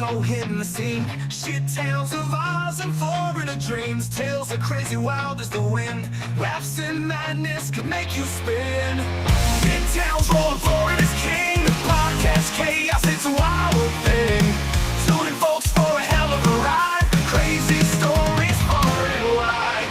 so hitting the scene. Shit tales of Oz and foreigner dreams. Tales are crazy wild as the wind. Raps and madness can make you spin. Shit tales roll Florida's king. The podcast chaos, it's a wild thing. Tune in folks for a hell of a ride. Crazy stories far and wide.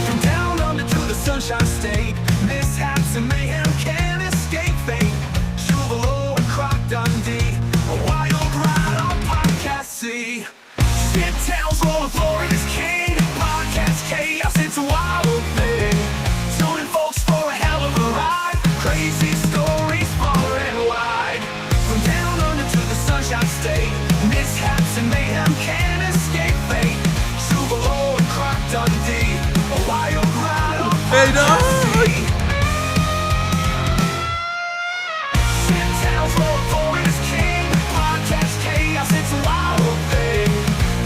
From down under to the Sunshine State, mishaps and mayhem can't escape fate. Chuvalo and Croc Dundee, a wild ride on Podcast C. Shit tales rolling Florida's king. Podcast chaos, it's a wild thing. Tune in folks for a hell of a ride. Crazy stories far and wide. From down under to the Sunshine State, mishaps and mayhem can't escape fate. Chuvalo and Croc Dundee, a wild ride on Podcast C. Shit tales rolling Florida's king. Podcast chaos, it's a wild thing.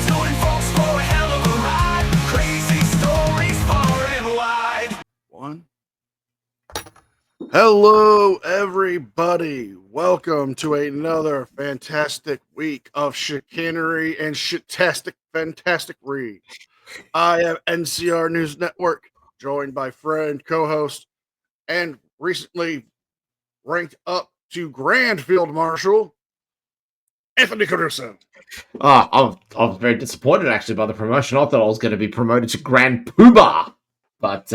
Tune in folks for a hell of a ride. Crazy stories far and wide. One. Hello, everybody. Welcome to another fantastic week of chicanery and shitastic fantastic read. I am NCR News Network, joined by friend, co-host, and recently ranked up to Grand Field Marshal, Anthony Caruso. I was very disappointed actually by the promotion. I thought I was going to be promoted to Grand Poobah, but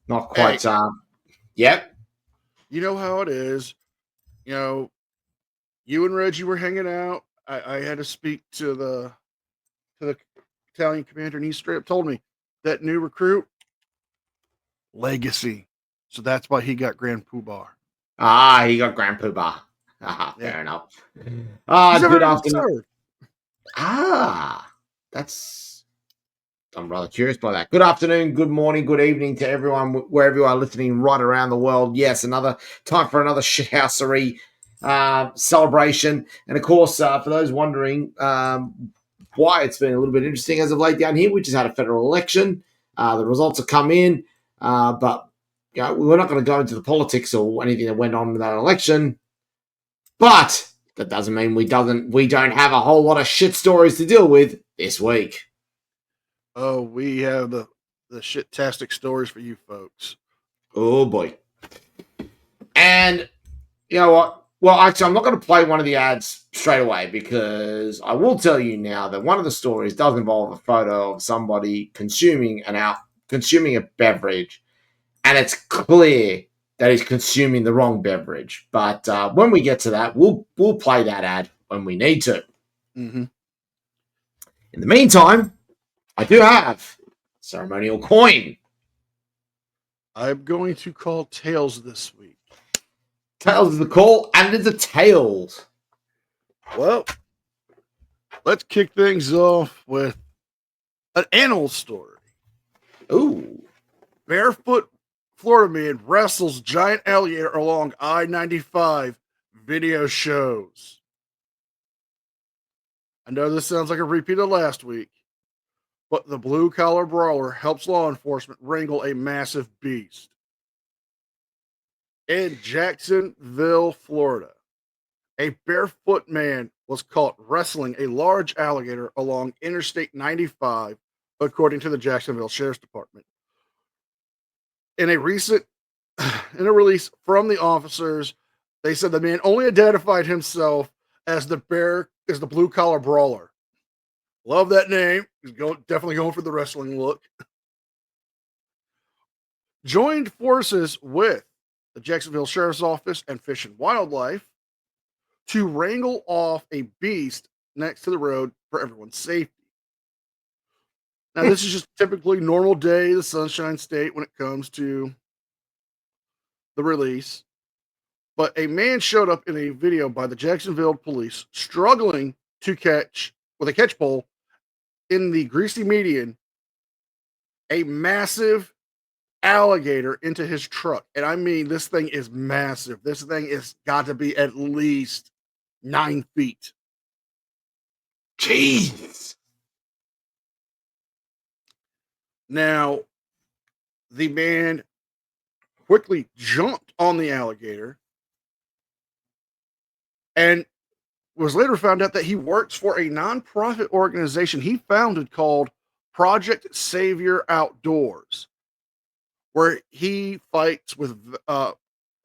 not quite. Hey. Yep. You know how it is. You know, you and Reggie were hanging out. I had to speak to the Italian commander, and he straight up told me that new recruit, legacy. So that's why he got Grand Poobah. He got Grand Poobah. Fair Yeah. enough. He's never Good even afternoon. served. That's. I'm rather curious by that. Good afternoon, good morning, good evening to everyone, wherever you are listening right around the world. Yes, another time for another shithousery celebration. And of course, for those wondering why it's been a little bit interesting as of late down here, we just had a federal election. The results have come in, but you know, we're not going to go into the politics or anything that went on with that election. But that doesn't mean we don't have a whole lot of shit stories to deal with this week. Oh, we have the shit-tastic stories for you folks. Oh boy. And you know what? Well, actually, I'm not going to play one of the ads straight away because I will tell you now that one of the stories does involve a photo of somebody consuming a beverage, and it's clear that he's consuming the wrong beverage. But when we get to that, we'll play that ad when we need to. Mm-hmm. In the meantime, I do have ceremonial coin. I'm going to call tails this week. Tails is the call, and it's a tails. Well, let's kick things off with an animal story. Ooh. Barefoot Florida man wrestles giant alligator along I-95, video shows. I know this sounds like a repeat of last week, but the blue collar brawler helps law enforcement wrangle a massive beast. In Jacksonville, Florida, a barefoot man was caught wrestling a large alligator along Interstate 95, according to the Jacksonville Sheriff's Department. In a release from the officers, they said the man only identified himself as the blue collar brawler. Love that name. He's definitely going for the wrestling look. Joined forces with the Jacksonville Sheriff's Office and Fish and Wildlife to wrangle off a beast next to the road for everyone's safety. Now, this is just typically normal day, the Sunshine State, when it comes to the release. But a man showed up in a video by the Jacksonville police struggling to catch, with a catch pole in the greasy median, a massive alligator into his truck. And I mean, this thing is massive. This thing is got to be at least 9 feet. Jeez. Now, the man quickly jumped on the alligator and was later found out that he works for a nonprofit organization he founded called Project Savior Outdoors, where he fights with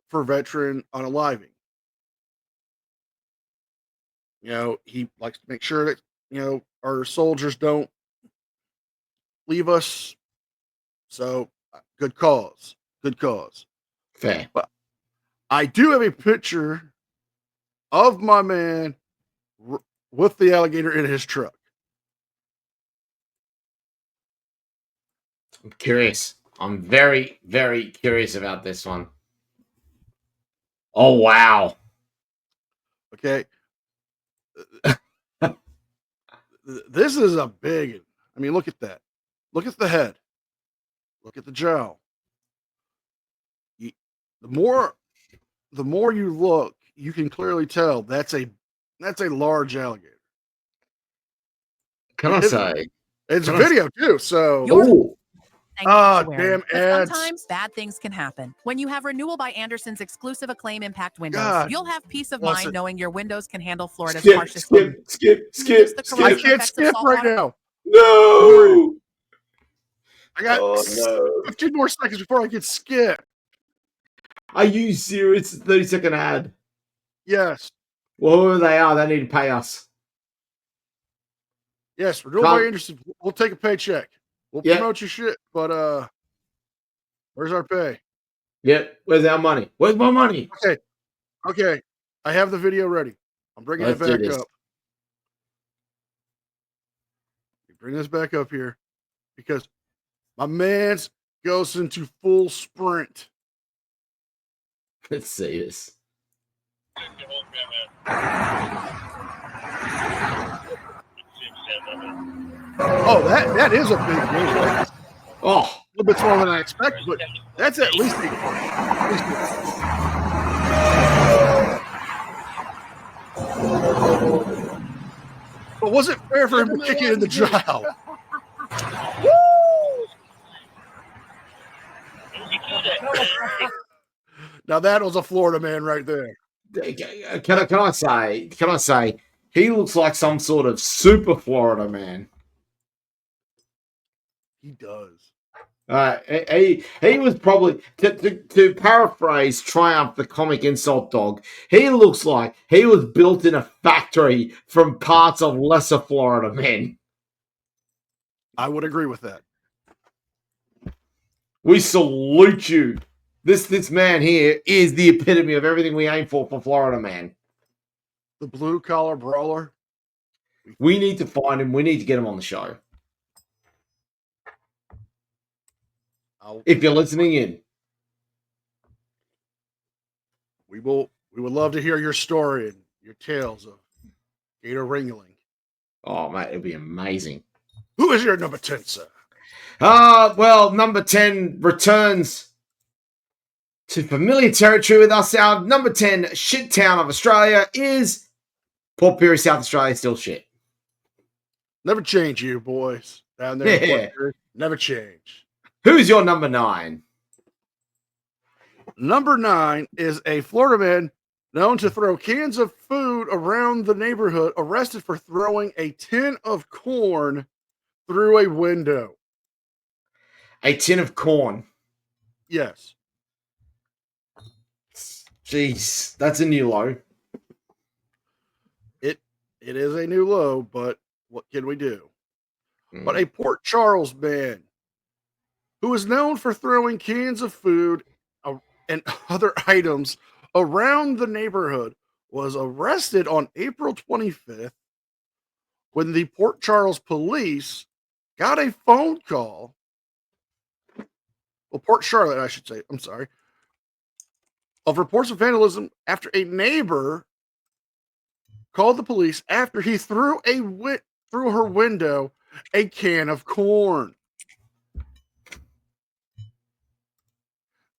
for veteran unaliving. He likes to make sure that our soldiers don't leave us. So, good cause, good cause. Fair. But I do have a picture of my man with the alligator in his truck. I'm curious. I'm very, very curious about this one. Oh, wow. Okay. This is a big one. I mean, look at that. Look at the head. Look at the jowl. The more you look, you can clearly tell that's a large alligator. Can I say? It's a video too, so Oh, damn But ads. sometimes bad things can happen. When you have renewal by Anderson's exclusive Acclaim Impact windows, God you'll have peace of bless mind it. knowing your windows can handle Florida's skip, harshest skip, skip, skip, Just the skip. I corrosive can't effects of skip salt right water. now. No. I got Oh, no. 15 more seconds before I can skip. Are you serious? 30-second ad. Yes. Well, whoever they are, they need to pay us. Yes, renewal by Anderson. We'll take a paycheck. We'll promote your shit, but where's our pay? Yep. Where's our money? Where's my money? Okay. I have the video ready. I'm bringing Let's it do back this. up. Bring this back up here because my man's goes into full sprint. Let's see this. Oh, that is a big game. Oh, A little bit smaller than I expected, but that's at least But was it fair for him to kick it in the jowl? Now that was a Florida man right there. can I say, he looks like some sort of super Florida man. He does. He was probably, to paraphrase Triumph the comic insult dog, he looks like he was built in a factory from parts of lesser Florida men. I would agree with that. We salute you. This man here is the epitome of everything we aim for Florida man. The blue collar brawler. We need to find him. We need to get him on the show. If you're listening in, we would love to hear your story and your tales of gator wrangling. Oh, mate, it'd be amazing. Who is your number 10, sir? Well, number 10 returns to familiar territory with us. Our number 10 shit town of Australia is Port Pirie, South Australia. Still shit. Never change, you boys down there. in Port Pirie. Never change. Who's your number 9? Number 9 is a Florida man known to throw cans of food around the neighborhood, arrested for throwing a tin of corn through a window. A tin of corn. Yes. Jeez, that's a new low. It is a new low, but what can we do? But a Port Charles man who is known for throwing cans of food and other items around the neighborhood was arrested on April 25th when the Port Charles police got a phone call. Well, Port Charlotte, I should say. I'm sorry. Of reports of vandalism after a neighbor called the police after he threw through her window a can of corn.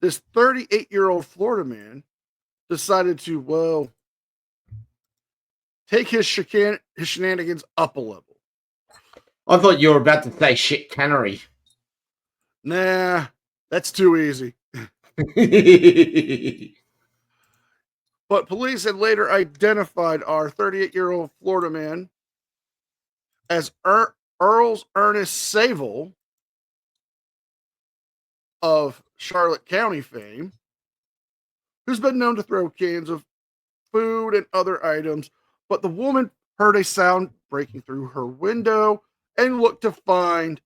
This 38-year-old Florida man decided to, take his shenanigans up a level. I thought you were about to say shit cannery. Nah, that's too easy. But police had later identified our 38-year-old Florida man as Earls Ernest Saville of Charlotte County fame, who's been known to throw cans of food and other items. But the woman heard a sound breaking through her window and looked to find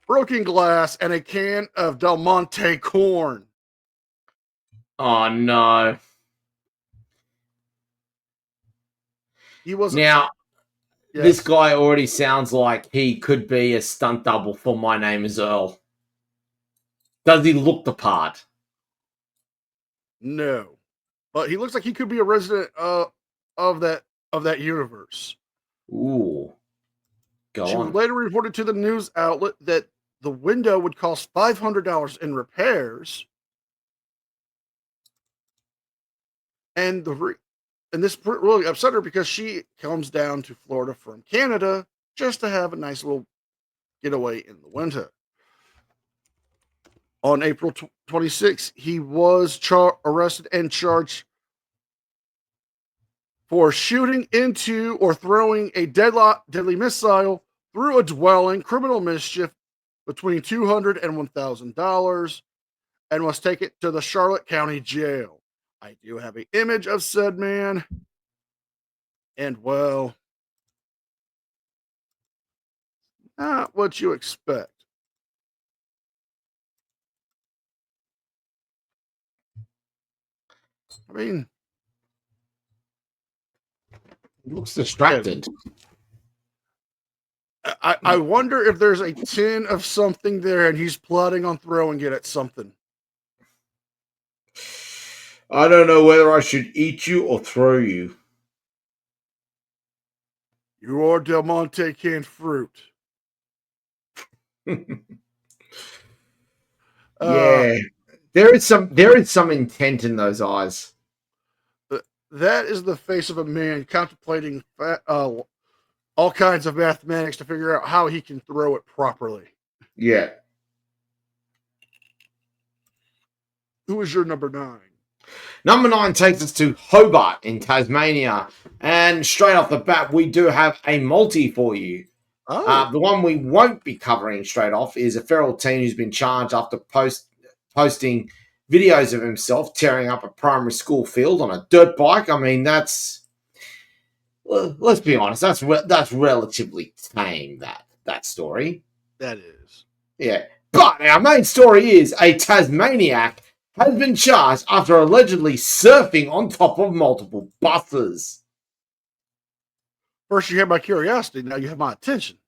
broken glass and a can of Del Monte corn. Oh no. He wasn't. Now, Yes. this guy already sounds like he could be a stunt double for My Name is Earl. Does he look the part? No, but he looks like he could be a resident of that universe. Ooh. Go She on. later reported to the news outlet that the window would cost $500 in repairs, and this really upset her because she comes down to Florida from Canada just to have a nice little getaway in the winter. On April 26th, he was arrested and charged for shooting into or throwing a deadly missile through a dwelling, criminal mischief between $200 and $1,000, and was taken to the Charlotte County Jail. I do have an image of said man, and well, not what you expect. I mean, He looks distracted. I wonder if there's a tin of something there and he's plotting on throwing it at something. I don't know whether I should eat you or throw you. You are Del Monte canned fruit. Yeah. There is some intent in those eyes. That is the face of a man contemplating all kinds of mathematics to figure out how he can throw it properly. Yeah. Who is your number 9? Number 9 takes us to Hobart in Tasmania. And straight off the bat, we do have a multi for you. Oh, The one we won't be covering straight off is a feral teen who's been charged after posting videos of himself tearing up a primary school field on a dirt bike. I mean, let's be honest, that's relatively tame, that story. that is. Yeah. But our main story is a Tasmaniac has been charged after allegedly surfing on top of multiple buses. First you had my curiosity, now you have my attention.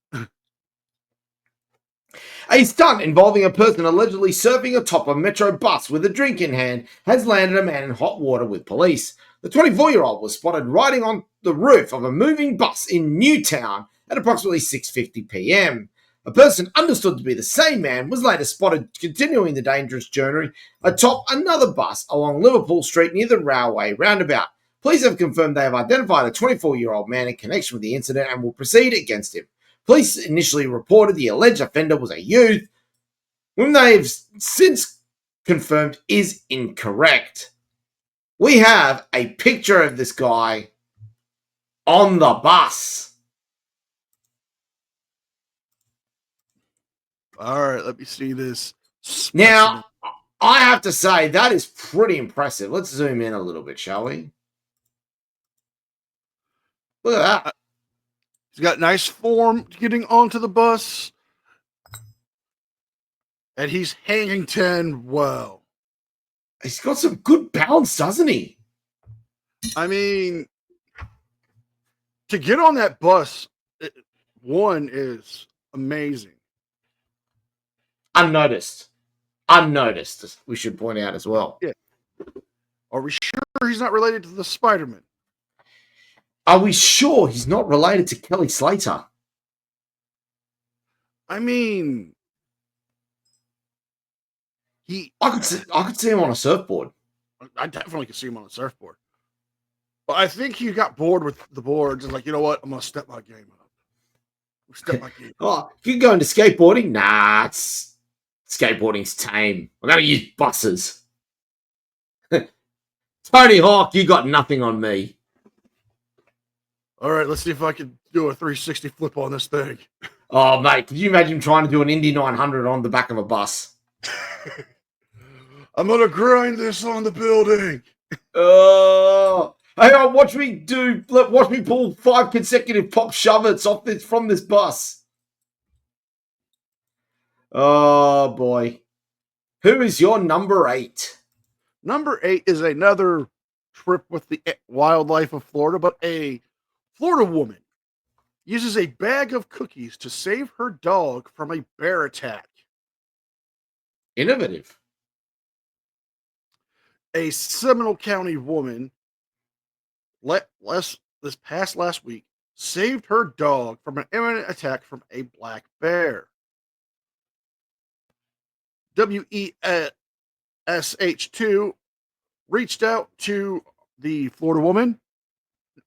A stunt involving a person allegedly surfing atop a metro bus with a drink in hand has landed a man in hot water with police. The 24-year-old was spotted riding on the roof of a moving bus in Newtown at approximately 6:50 p.m. A person understood to be the same man was later spotted continuing the dangerous journey atop another bus along Liverpool Street near the railway roundabout. Police have confirmed they have identified a 24-year-old man in connection with the incident and will proceed against him. Police initially reported the alleged offender was a youth, whom they've since confirmed is incorrect. We have a picture of this guy on the bus. All right, let me see this. Now, I have to say, that is pretty impressive. Let's zoom in a little bit, shall we? Look at that. He's got nice form getting onto the bus. And he's hanging 10 well. He's got some good balance, doesn't he? I mean, to get on that bus, one is amazing. Unnoticed, we should point out as well. Yeah. Are we sure he's not related to the Spider-Man? Are we sure he's not related to Kelly Slater? I mean, I could see him on a surfboard. I definitely could see him on a surfboard. But I think he got bored with the boards and like, you know what? I'm gonna step my game up. Step my game up. Oh, you go into skateboarding? Nah, it's Skateboarding's tame. I'm going to use buses. Tony Hawk, you got nothing on me. All right, let's see if I can do a 360 flip on this thing. Oh, mate, could you imagine trying to do an Indy 900 on the back of a bus? I'm gonna grind this on the building. Oh, hang on, watch me pull 5 consecutive pop shove-its from this bus. Oh boy. Who is your number 8? Number 8 is another trip with the wildlife of Florida, but a Florida woman uses a bag of cookies to save her dog from a bear attack. Innovative. A Seminole County woman this past last week saved her dog from an imminent attack from a black bear. WESH2 reached out to the Florida woman,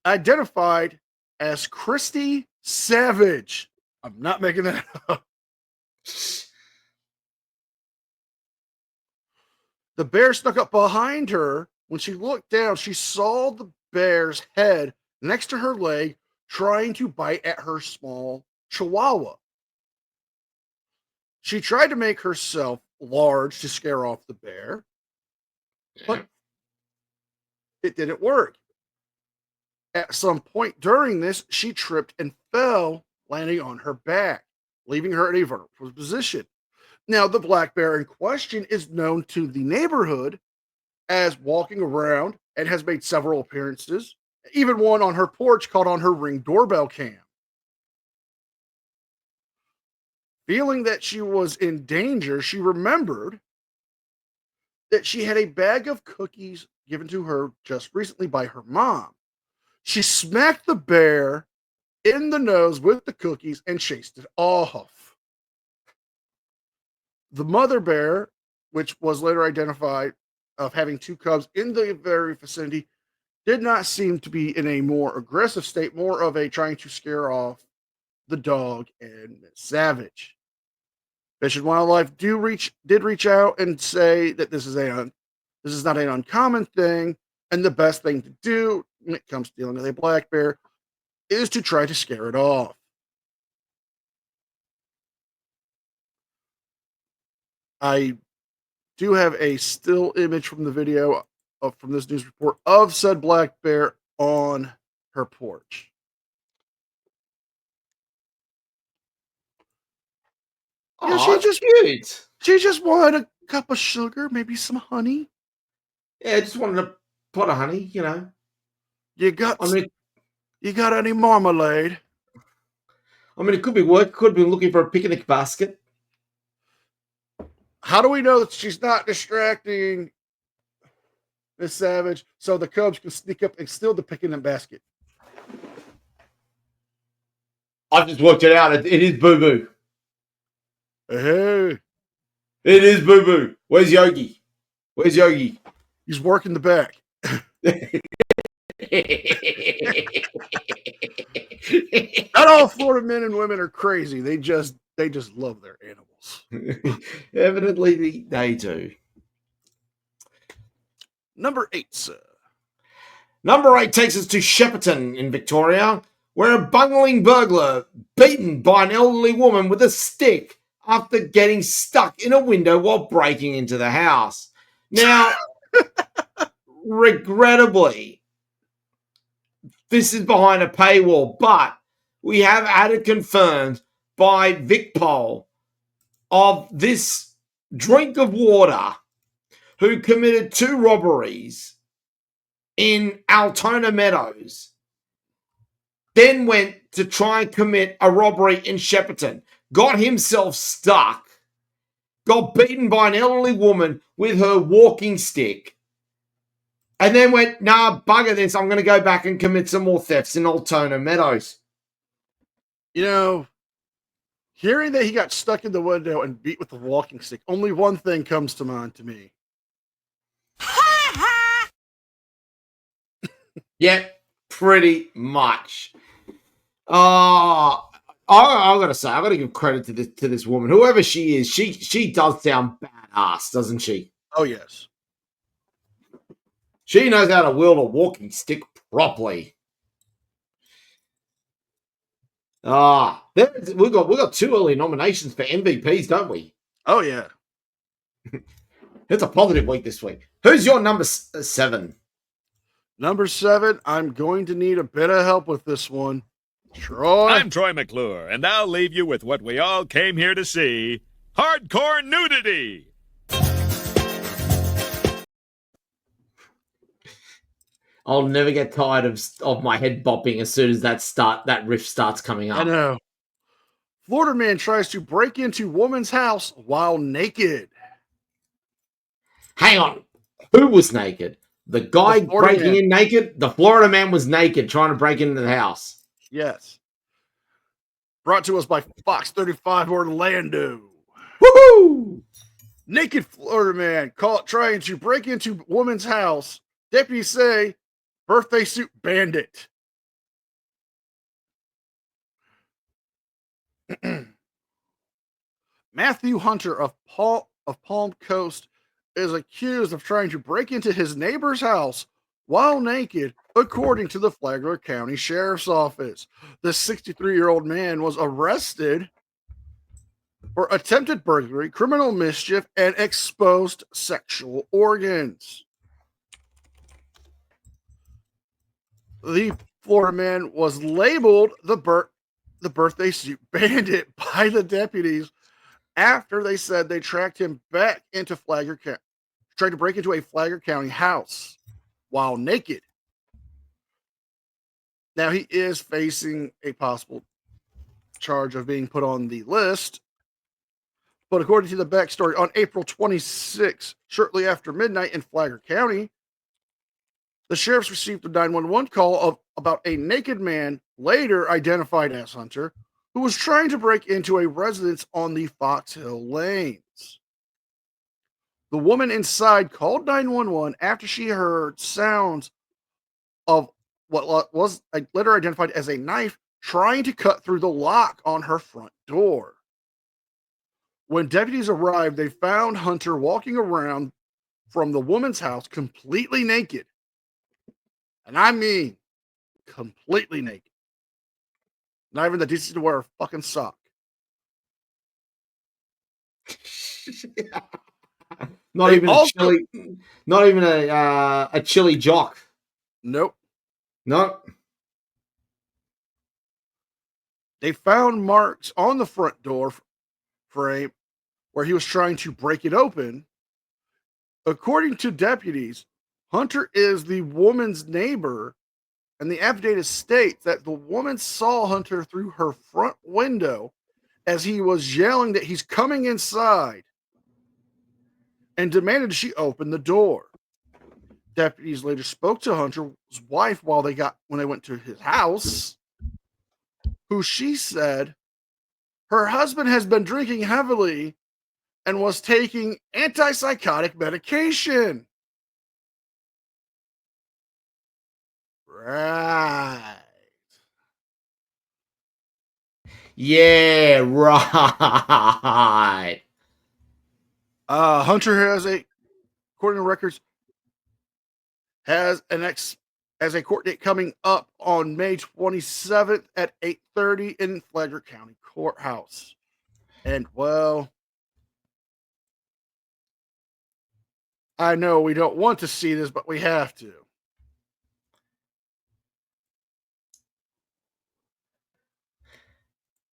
identified as Christy Savage. I'm not making that up. The bear snuck up behind her. When she looked down, she saw the bear's head next to her leg, trying to bite at her small chihuahua. She tried to make herself large to scare off the bear, but it didn't work. At some point during this, she tripped and fell, landing on her back, leaving her in a vertical position. Now, the black bear in question is known to the neighborhood as walking around and has made several appearances, even one on her porch caught on her Ring doorbell cam. Feeling that she was in danger, she remembered that she had a bag of cookies given to her just recently by her mom. She smacked the bear in the nose with the cookies and chased it off. The mother bear, which was later identified of having 2 cubs in the very vicinity, did not seem to be in a more aggressive state, more of a trying to scare off the dog and Miss Savage. Fish and Wildlife did reach out and say that this is not an uncommon thing, and the best thing to do when it comes to dealing with a black bear is to try to scare it off. I do have a still image from the video from this news report of said black bear on her porch. Yeah, Oh, cute. She just wanted a cup of sugar, maybe some honey. Yeah, I just wanted a pot of honey, you know. You got any marmalade? It could be work. Could have been looking for a picnic basket. How do we know that she's not distracting Miss Savage so the cubs can sneak up and steal the picnic basket? I've just worked it out. It is Boo Boo. Hey, it is Boo Boo. Where's Yogi? He's working the back. Not all Florida men and women are crazy. They just love their animals. Evidently, they do. Number 8, sir. Number 8 takes us to Shepparton in Victoria, where a bungling burglar beaten by an elderly woman with a stick after getting stuck in a window while breaking into the house. Now, regrettably, this is behind a paywall, but we have had it confirmed by VicPol of this drink of water who committed 2 robberies in Altona Meadows, then went to try and commit a robbery in Shepparton, got himself stuck, got beaten by an elderly woman with her walking stick, and then went, nah, bugger this, I'm going to go back and commit some more thefts in Altona Meadows. You know, hearing that he got stuck in the window and beat with the walking stick, only one thing comes to mind to me. Yeah, pretty much. Oh, I gotta say, I gotta give credit to this woman, whoever she is. She does sound badass, doesn't she? Oh yes. She knows how to wield a walking stick properly. We got 2 early nominations for MVPs, don't we? Oh yeah. It's a positive week this week. Who's your number 7? Number 7, I'm going to need a bit of help with this one. Troy. I'm Troy McClure, and I'll leave you with what we all came here to see: hardcore nudity. I'll never get tired of my head bopping as soon as that riff starts coming up. I know. Florida man tries to break into woman's house while naked. Hang on. Who was naked? The guy The Florida breaking man. in naked? The Florida man was naked trying to break into the house. Yes. Brought to us by Fox 35 Orlando. Woohoo! Naked Florida man caught trying to break into woman's house. Deputies say birthday suit bandit. Matthew Hunter of Palm Coast is accused of trying to break into his neighbor's house while naked, according to the Flagler County Sheriff's Office. The 63-year-old man was arrested for attempted burglary, criminal mischief, and exposed sexual organs. The Florida man was labeled the birthday suit bandit by the deputies after they said they tracked him back into Flagler County, tried to break into a Flagler County house while naked. Now he is facing a possible charge of being put on the list. But according to the backstory, on April 26, shortly after midnight in Flagler County, the sheriffs received a 911 call about a naked man, later identified as Hunter, who was trying to break into a residence on the Fox Hill Lanes. The woman inside called 911 after she heard sounds of what was later identified as a knife trying to cut through the lock on her front door. When deputies arrived, they found Hunter walking around from the woman's house completely naked. And I mean, completely naked. Not even the decency to wear a fucking sock. Not They even a chili jock. Nope. No. They found marks on the front door frame where he was trying to break it open. According to deputies, Hunter is the woman's neighbor, and the affidavit states that the woman saw Hunter through her front window as he was yelling that he's coming inside and demanded she open the door. Deputies later spoke to Hunter's wife when they went to his house, who she said her husband has been drinking heavily and was taking antipsychotic medication. Right. Yeah, right. Hunter has according to records, has a court date coming up on May 27th at 8:30 in Flagler County Courthouse. And well, I know we don't want to see this, but we have to.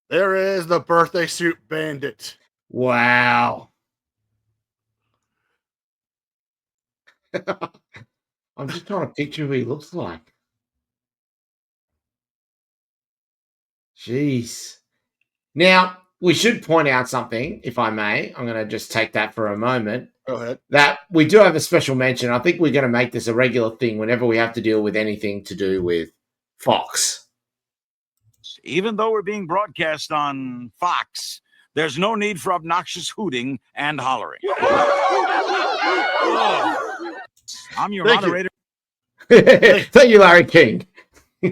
There is the birthday suit bandit. Wow. I'm just trying to picture who he looks like. Jeez. Now, we should point out something, if I may. I'm going to just take that for a moment. Go ahead. That we do have a special mention. I think we're going to make this a regular thing whenever we have to deal with anything to do with Fox. Even though we're being broadcast on Fox, there's no need for obnoxious hooting and hollering. I'm your Thank you. moderator. Thank you, Larry King. We're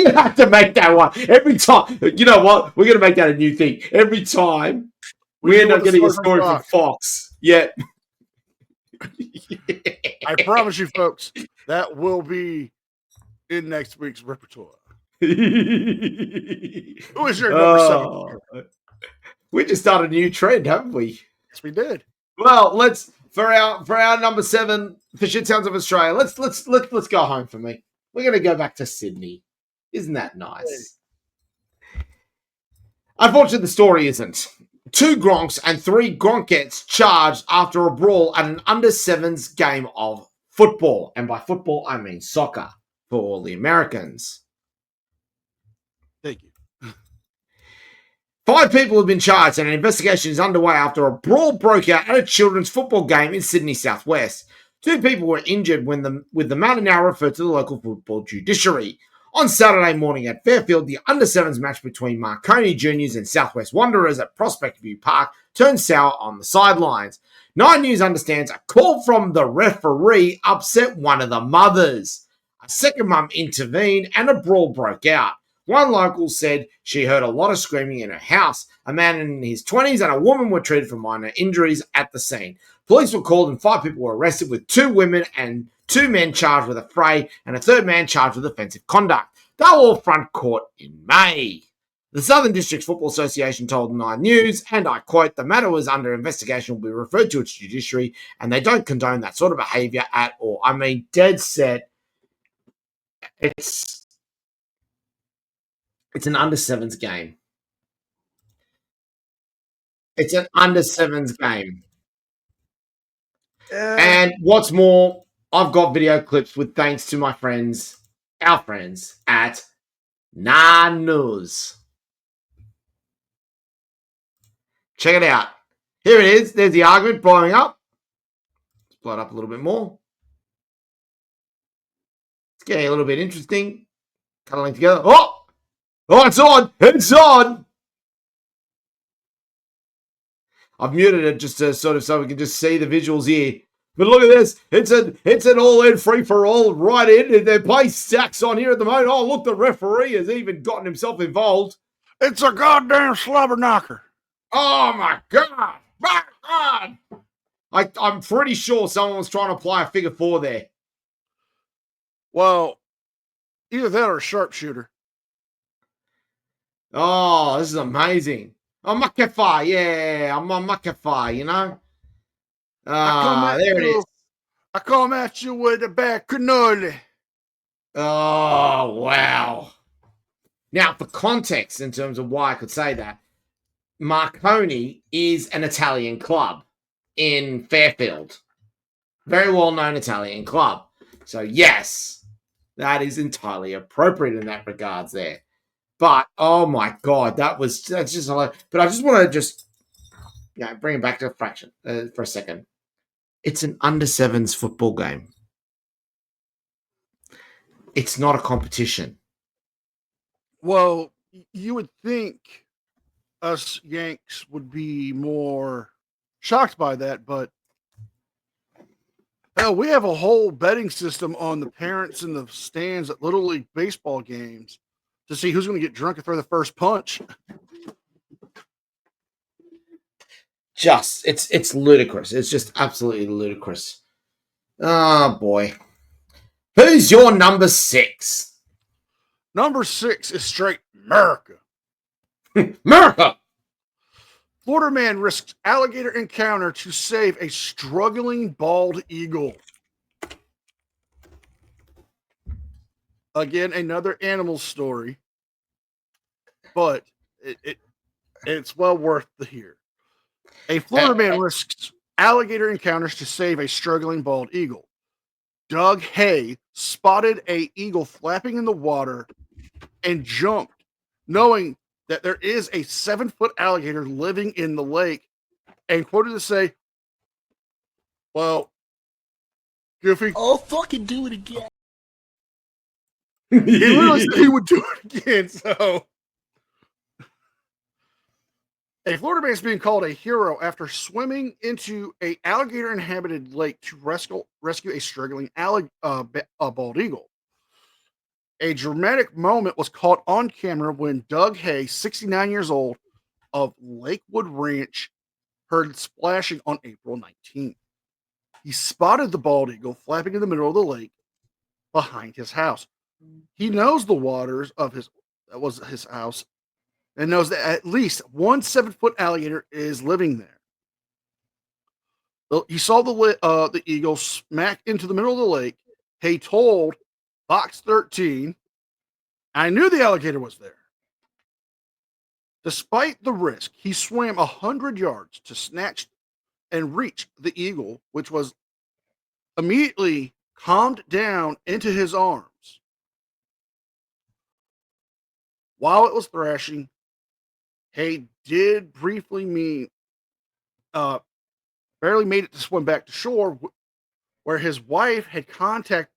gonna have to make that one every time. You know what? We're gonna make that a new thing. Every time we do end up want the getting a story story from from Fox. Yeah. I promise you, folks, that will be in next week's repertoire. Who is your number 7? Oh, we just started a new trend, haven't we? Yes, we did. Well, let's for our number 7 for Shit Sounds of Australia. Let's go home for me. We're gonna go back to Sydney. Isn't that nice? Unfortunately, the story isn't. 2 Gronks and 3 Gronkettes charged after a brawl at an under-7s game of football. And by football, I mean soccer for all the Americans. Thank you. 5 people have been charged and an investigation is underway after a brawl broke out at a children's football game in Sydney Southwest. 2 people were injured with the matter now referred to the local football judiciary. On Saturday morning at Fairfield, the under-7s match between Marconi Juniors and Southwest Wanderers at Prospect View Park turned sour on the sidelines. 9 News understands a call from the referee upset one of the mothers. A second mum intervened and a brawl broke out. One local said she heard a lot of screaming in her house. A man in his 20s and a woman were treated for minor injuries at the scene. Police were called and 5 people were arrested, with 2 women and 2 men charged with a fray and a 3rd man charged with offensive conduct. They'll all front court in May. The Southern Districts Football Association told 9 News, and I quote, "The matter was under investigation, will be referred to its judiciary, and they don't condone that sort of behaviour at all." I mean, dead set. It's an under-7s game. It's an under-7s game. And what's more, I've got video clips with thanks to my friends, our friends at 9 News. Check it out. Here it is. There's the argument blowing up. Let's blow it up a little bit more. It's getting a little bit interesting. Cuddling together. Oh, it's on. It's on. I've muted it just to sort of so we can just see the visuals here. But look at this. It's an all-in free-for-all right in. They play stacks on here at the moment. Oh, look, the referee has even gotten himself involved. It's a goddamn slobber knocker. Oh, my God. My God. I'm pretty sure someone was trying to apply a figure 4 there. Well, either that or a sharpshooter. Oh, this is amazing. Oh, Makafai, yeah, I'm on Makafai, you know? There it is. I come at you with a bad cannoli. Oh, wow. Now, for context, in terms of why I could say that, Marconi is an Italian club in Fairfield. Very well-known Italian club. So, yes, that is entirely appropriate in that regards there. But, oh my God, that's just a lot. But I just want to bring it back to a fraction for a second. It's an under-7s football game. It's not a competition. Well, you would think us Yanks would be more shocked by that, but hell, we have a whole betting system on the parents in the stands at Little League baseball games to see who's going to get drunk and throw the first punch. It's ludicrous. It's just absolutely ludicrous. Oh boy. Who's your number 6? Number 6 is straight America. America! Florida man risks alligator encounter to save a struggling bald eagle. Again, another animal story, but it's well worth the hear. A Florida man risks alligator encounters to save a struggling bald eagle. Doug Hay spotted a eagle flapping in the water and jumped, knowing that there is a 7-foot alligator living in the lake, and quoted to say, "Well, Goofy, I'll fucking do it again." he literally said he would do it again." So, a Florida man is being called a hero after swimming into a alligator-inhabited lake to rescue a struggling bald eagle. A dramatic moment was caught on camera when Doug Hay, 69 years old, of Lakewood Ranch, heard splashing on April 19th. He spotted the bald eagle flapping in the middle of the lake behind his house. He knows the waters of his house and knows that at least one 7-foot alligator is living there. He saw the eagle smack into the middle of the lake. He told Fox 13, "I knew the alligator was there." Despite the risk, he swam 100 yards to snatch and reach the eagle, which was immediately calmed down into his arms. While it was thrashing, Hay did briefly barely made it to swim back to shore, where his wife had completed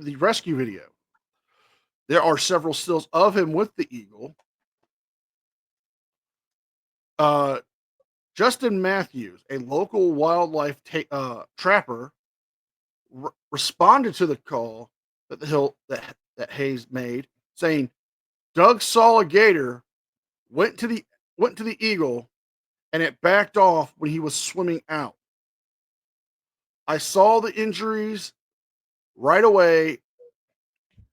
the rescue video. There are several stills of him with the eagle. Justin Matthews, a local wildlife trapper, responded to the call that Hayes made, saying, "Doug saw a gator, went to the eagle, and it backed off when he was swimming out. I saw the injuries right away,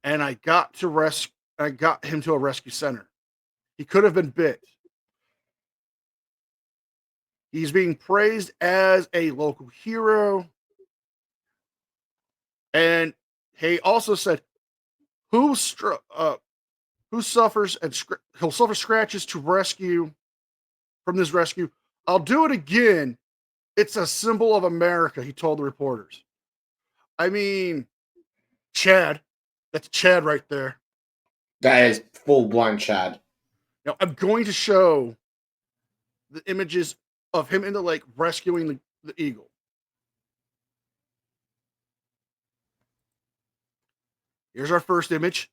and I got him to a rescue center. He could have been bit." He's being praised as a local hero. And Hay also said, he'll suffer scratches to rescue from this rescue. "I'll do it again. It's a symbol of America," he told the reporters. I mean, Chad. That's Chad right there. That is full-blown Chad. Now, I'm going to show the images of him in the lake rescuing the eagle. Here's our first image.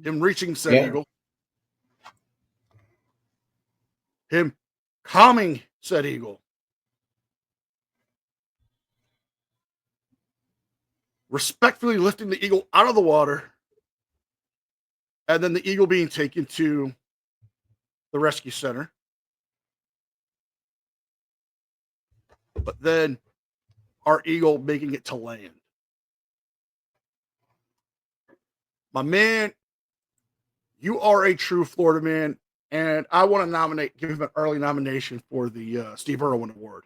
Him reaching said eagle. Him calming said eagle. Respectfully lifting the eagle out of the water. And then the eagle being taken to the rescue center. But then our eagle making it to land. My man, you are a true Florida man, and I want to give him an early nomination for the Steve Irwin Award.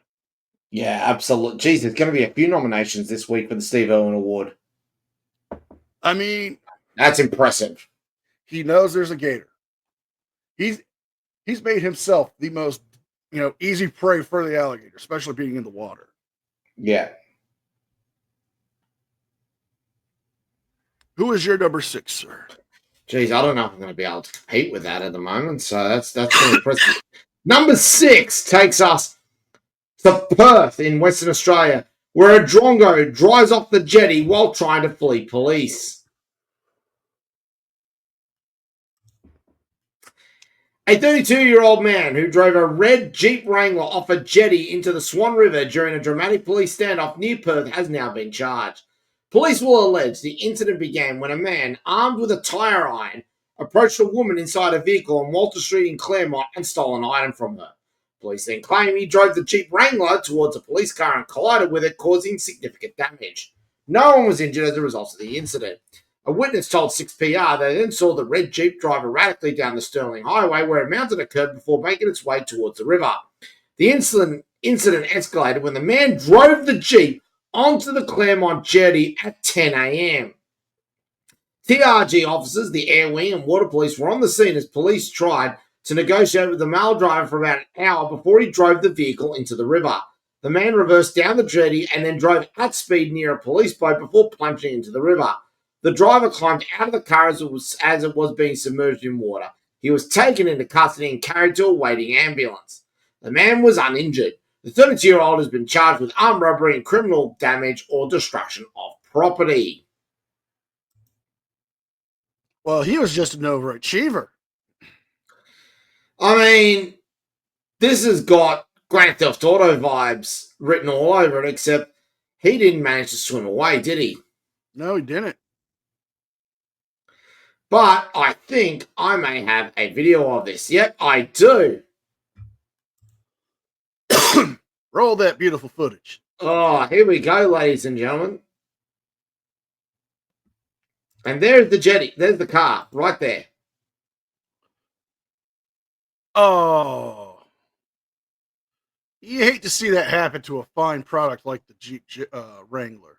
Yeah, absolutely. Geez, there's going to be a few nominations this week for the Steve Irwin Award. I mean, that's impressive. He knows there's a gator. He's made himself the most easy prey for the alligator, especially being in the water. Yeah. Who is your number 6, sir? Geez, I don't know if I'm going to be able to compete with that at the moment, so that's pretty impressive. Number 6 takes us to Perth in Western Australia, where a drongo drives off the jetty while trying to flee police. A 32-year-old man who drove a red Jeep Wrangler off a jetty into the Swan River during a dramatic police standoff near Perth has now been charged. Police will allege the incident began when a man armed with a tire iron approached a woman inside a vehicle on Walter Street in Claremont and stole an item from her. Police then claim he drove the Jeep Wrangler towards a police car and collided with it, causing significant damage. No one was injured as a result of the incident. A witness told 6PR they then saw the red Jeep drive erratically down the Stirling Highway where it mounted a curb before making its way towards the river. The incident escalated when the man drove the Jeep onto the Claremont jetty at 10 a.m. TRG officers, the Air Wing and Water Police were on the scene as police tried to negotiate with the male driver for about an hour before he drove the vehicle into the river. The man reversed down the jetty and then drove at speed near a police boat before plunging into the river. The driver climbed out of the car as it was being submerged in water. He was taken into custody and carried to a waiting ambulance. The man was uninjured. The 32-year-old has been charged with armed robbery and criminal damage or destruction of property. Well, he was just an overachiever. I mean, this has got Grand Theft Auto vibes written all over it, except he didn't manage to swim away, did he? No, he didn't. But I think I may have a video of this. Yep, I do. Roll that beautiful footage. Oh, here we go, ladies and gentlemen. And there's the jetty. There's the car right there. Oh, you hate to see that happen to a fine product like the Jeep Wrangler.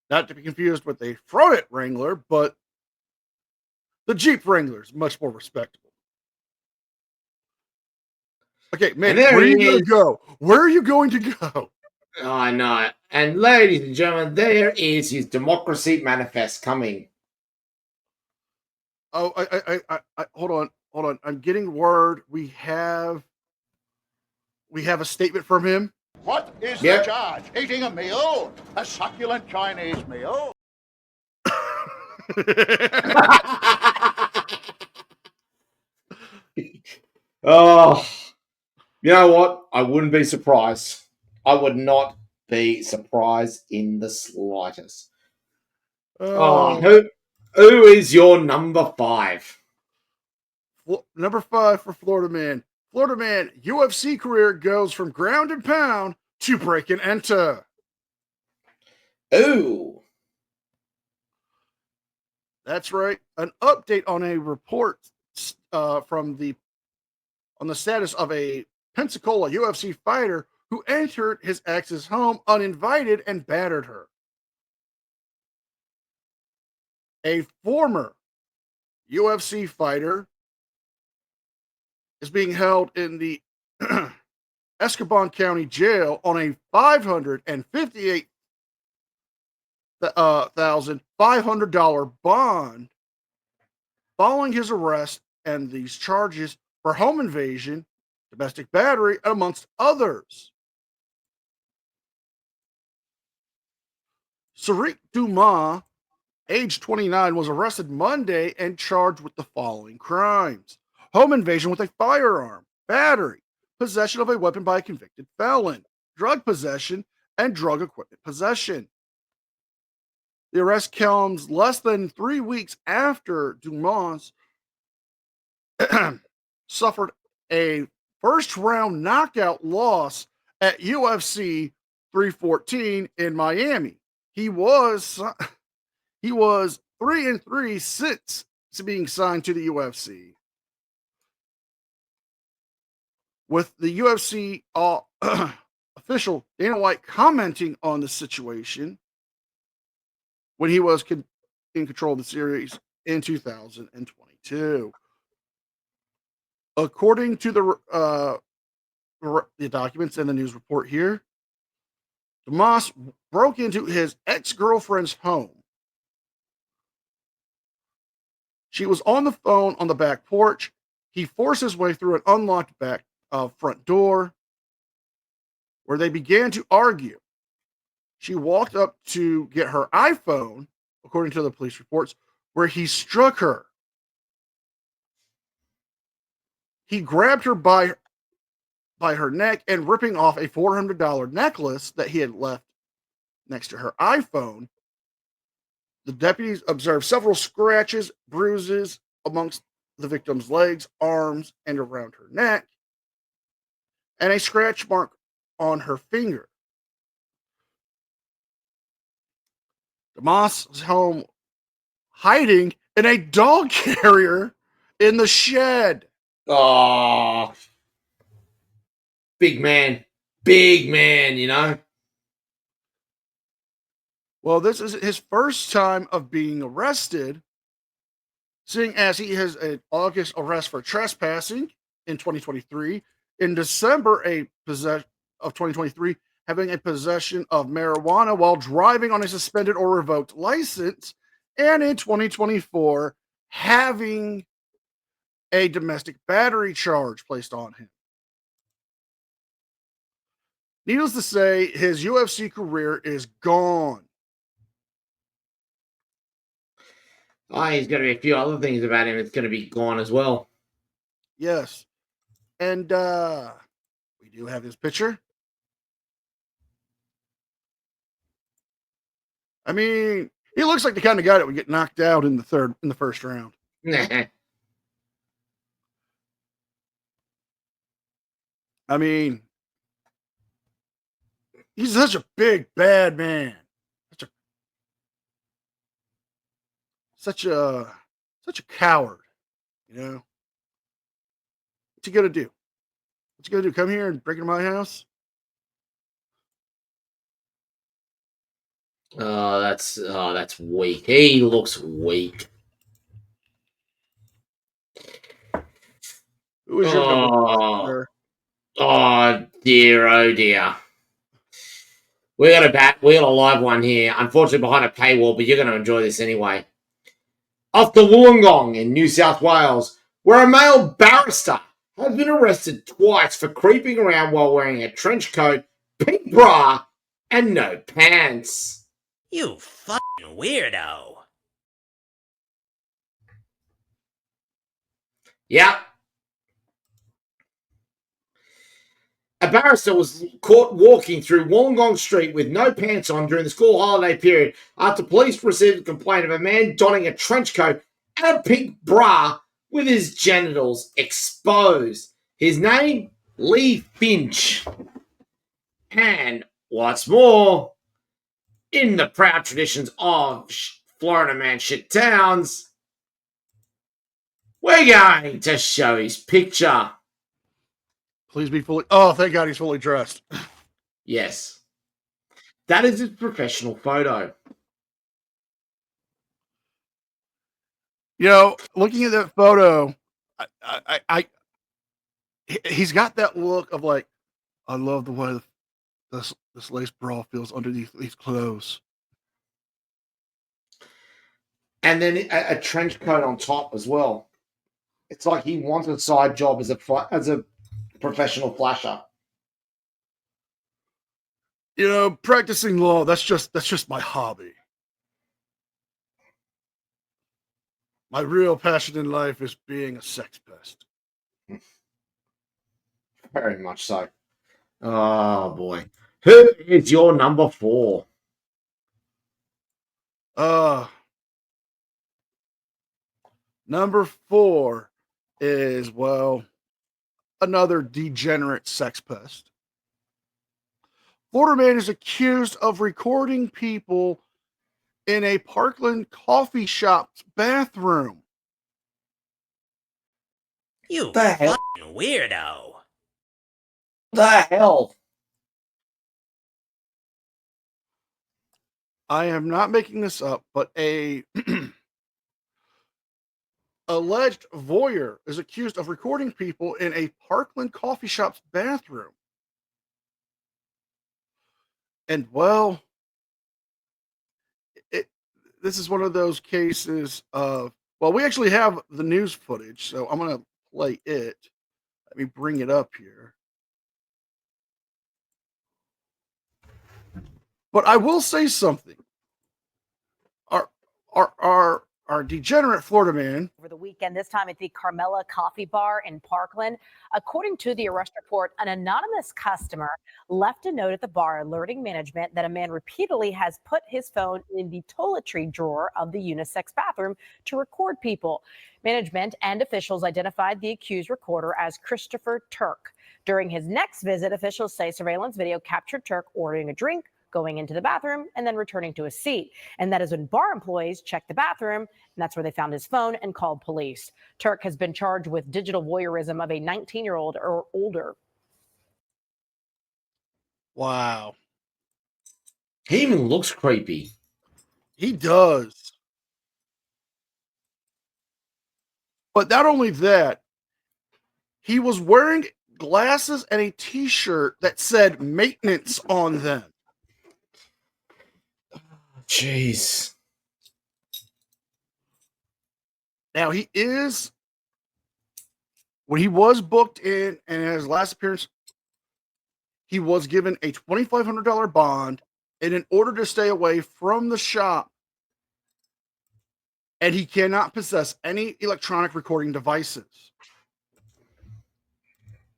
Not to be confused with a Fronet Wrangler, but the Jeep Wrangler is much more respectable. Okay, man, there where are he you going is. to go? Where are you going to go? Oh, I know. And ladies and gentlemen, there is his democracy manifest coming. Oh, I hold on. I'm getting word. We have a statement from him. What is Yep. the charge? Eating a meal? A succulent Chinese meal? Oh, you know what? I wouldn't be surprised. I would not be surprised in the slightest. Oh, who is your number 5? Number 5 for Florida Man. Florida Man UFC career goes from ground and pound to break and enter. Ooh. That's right. An update on a report on the status of a Pensacola UFC fighter who entered his ex's home uninvited and battered her. A former UFC fighter is being held in the Escambon County Jail on a $558,500 bond following his arrest and these charges for home invasion, domestic battery, amongst others. Sariq Dumas, age 29, was arrested Monday and charged with the following crimes: home invasion with a firearm, battery, possession of a weapon by a convicted felon, drug possession, and drug equipment possession. The arrest comes less than 3 weeks after Dumas suffered a first-round knockout loss at UFC 314 in Miami. He was 3-3 since being signed to the UFC. With the UFC official Dana White commenting on the situation when he was in control of the series in 2022. According to the documents and the news report here, Dumas broke into his ex-girlfriend's home. She was on the phone on the back porch. He forced his way through an unlocked back front door where they began to argue. She walked up to get her iPhone, according to the police reports, where he struck her. He grabbed her by her neck and ripping off a $400 necklace that he had left next to her iPhone. The deputies observed several scratches, bruises amongst the victim's legs, arms, and around her neck, and a scratch mark on her finger. Dumas was home hiding in a dog carrier in the shed. Oh, big man, you know. Well, this is his first time of being arrested, seeing as he has an August arrest for trespassing in 2023. In December of 2023, having a possession of marijuana while driving on a suspended or revoked license, and in 2024, having a domestic battery charge placed on him. Needless to say, his UFC career is gone. Oh, he's got to be a few other things about him. It's going to be gone as well. Yes. And we do have his picture. I mean, He looks like the kind of guy that would get knocked out in the first round. I mean, he's such a big bad man. Such a coward, you know. What's he gonna do? What's he gonna do? Come here and break into my house? That's weak. He looks weak. Who is your number Oh. one, sir? Oh dear. We got a live one here. Unfortunately behind a paywall, but you're gonna enjoy this anyway. Off to Wollongong in New South Wales, where a male barrister has been arrested twice for creeping around while wearing a trench coat, pink bra, and no pants. You fucking weirdo. Yep. A barrister was caught walking through Wollongong Street with no pants on during the school holiday period after police received a complaint of a man donning a trench coat and a pink bra with his genitals exposed. His name, Lee Finch. And what's more, in the proud traditions of Florida man shit towns, we're going to show his picture. Please be fully. Oh, thank God he's fully dressed. Yes. That is his professional photo. You know, looking at that photo, he's got that look of like, I love the way this lace bra feels underneath these clothes. And then a trench coat on top as well. It's like he wants a side job as a professional flasher. You know, practicing law, that's just my hobby. My real passion in life is being a sex pest. Very much so. Oh boy. Who is your number 4? Number 4 is, well, another degenerate sex pest. Florida man is accused of recording people in a Parkland coffee shop's bathroom. You The hell? fucking weirdo. The hell? I am not making this up, but a alleged voyeur is accused of recording people in a Parkland coffee shop's bathroom. And well, this is one of those cases of, well, we actually have the news footage, so I'm going to play it. Let me bring it up here. But I will say something. Our degenerate Florida man over the weekend, this time at the Carmela Coffee Bar in Parkland. According to the arrest report, an anonymous customer left a note at the bar alerting management that a man repeatedly has put his phone in the toiletry drawer of the unisex bathroom to record people. Management and officials identified the accused recorder as Christopher Turk. During his next visit, officials say surveillance video captured Turk ordering a drink, going into the bathroom, and then returning to a seat. And that is when bar employees checked the bathroom, and that's where they found his phone and called police. Turk has been charged with digital voyeurism of a 19-year-old or older. Wow. He even looks creepy. He does. But not only that, he was wearing glasses and a t-shirt that said maintenance on them. Jeez. Now when he was booked in and his last appearance, he was given a $2,500 bond, and in order to stay away from the shop, and he cannot possess any electronic recording devices.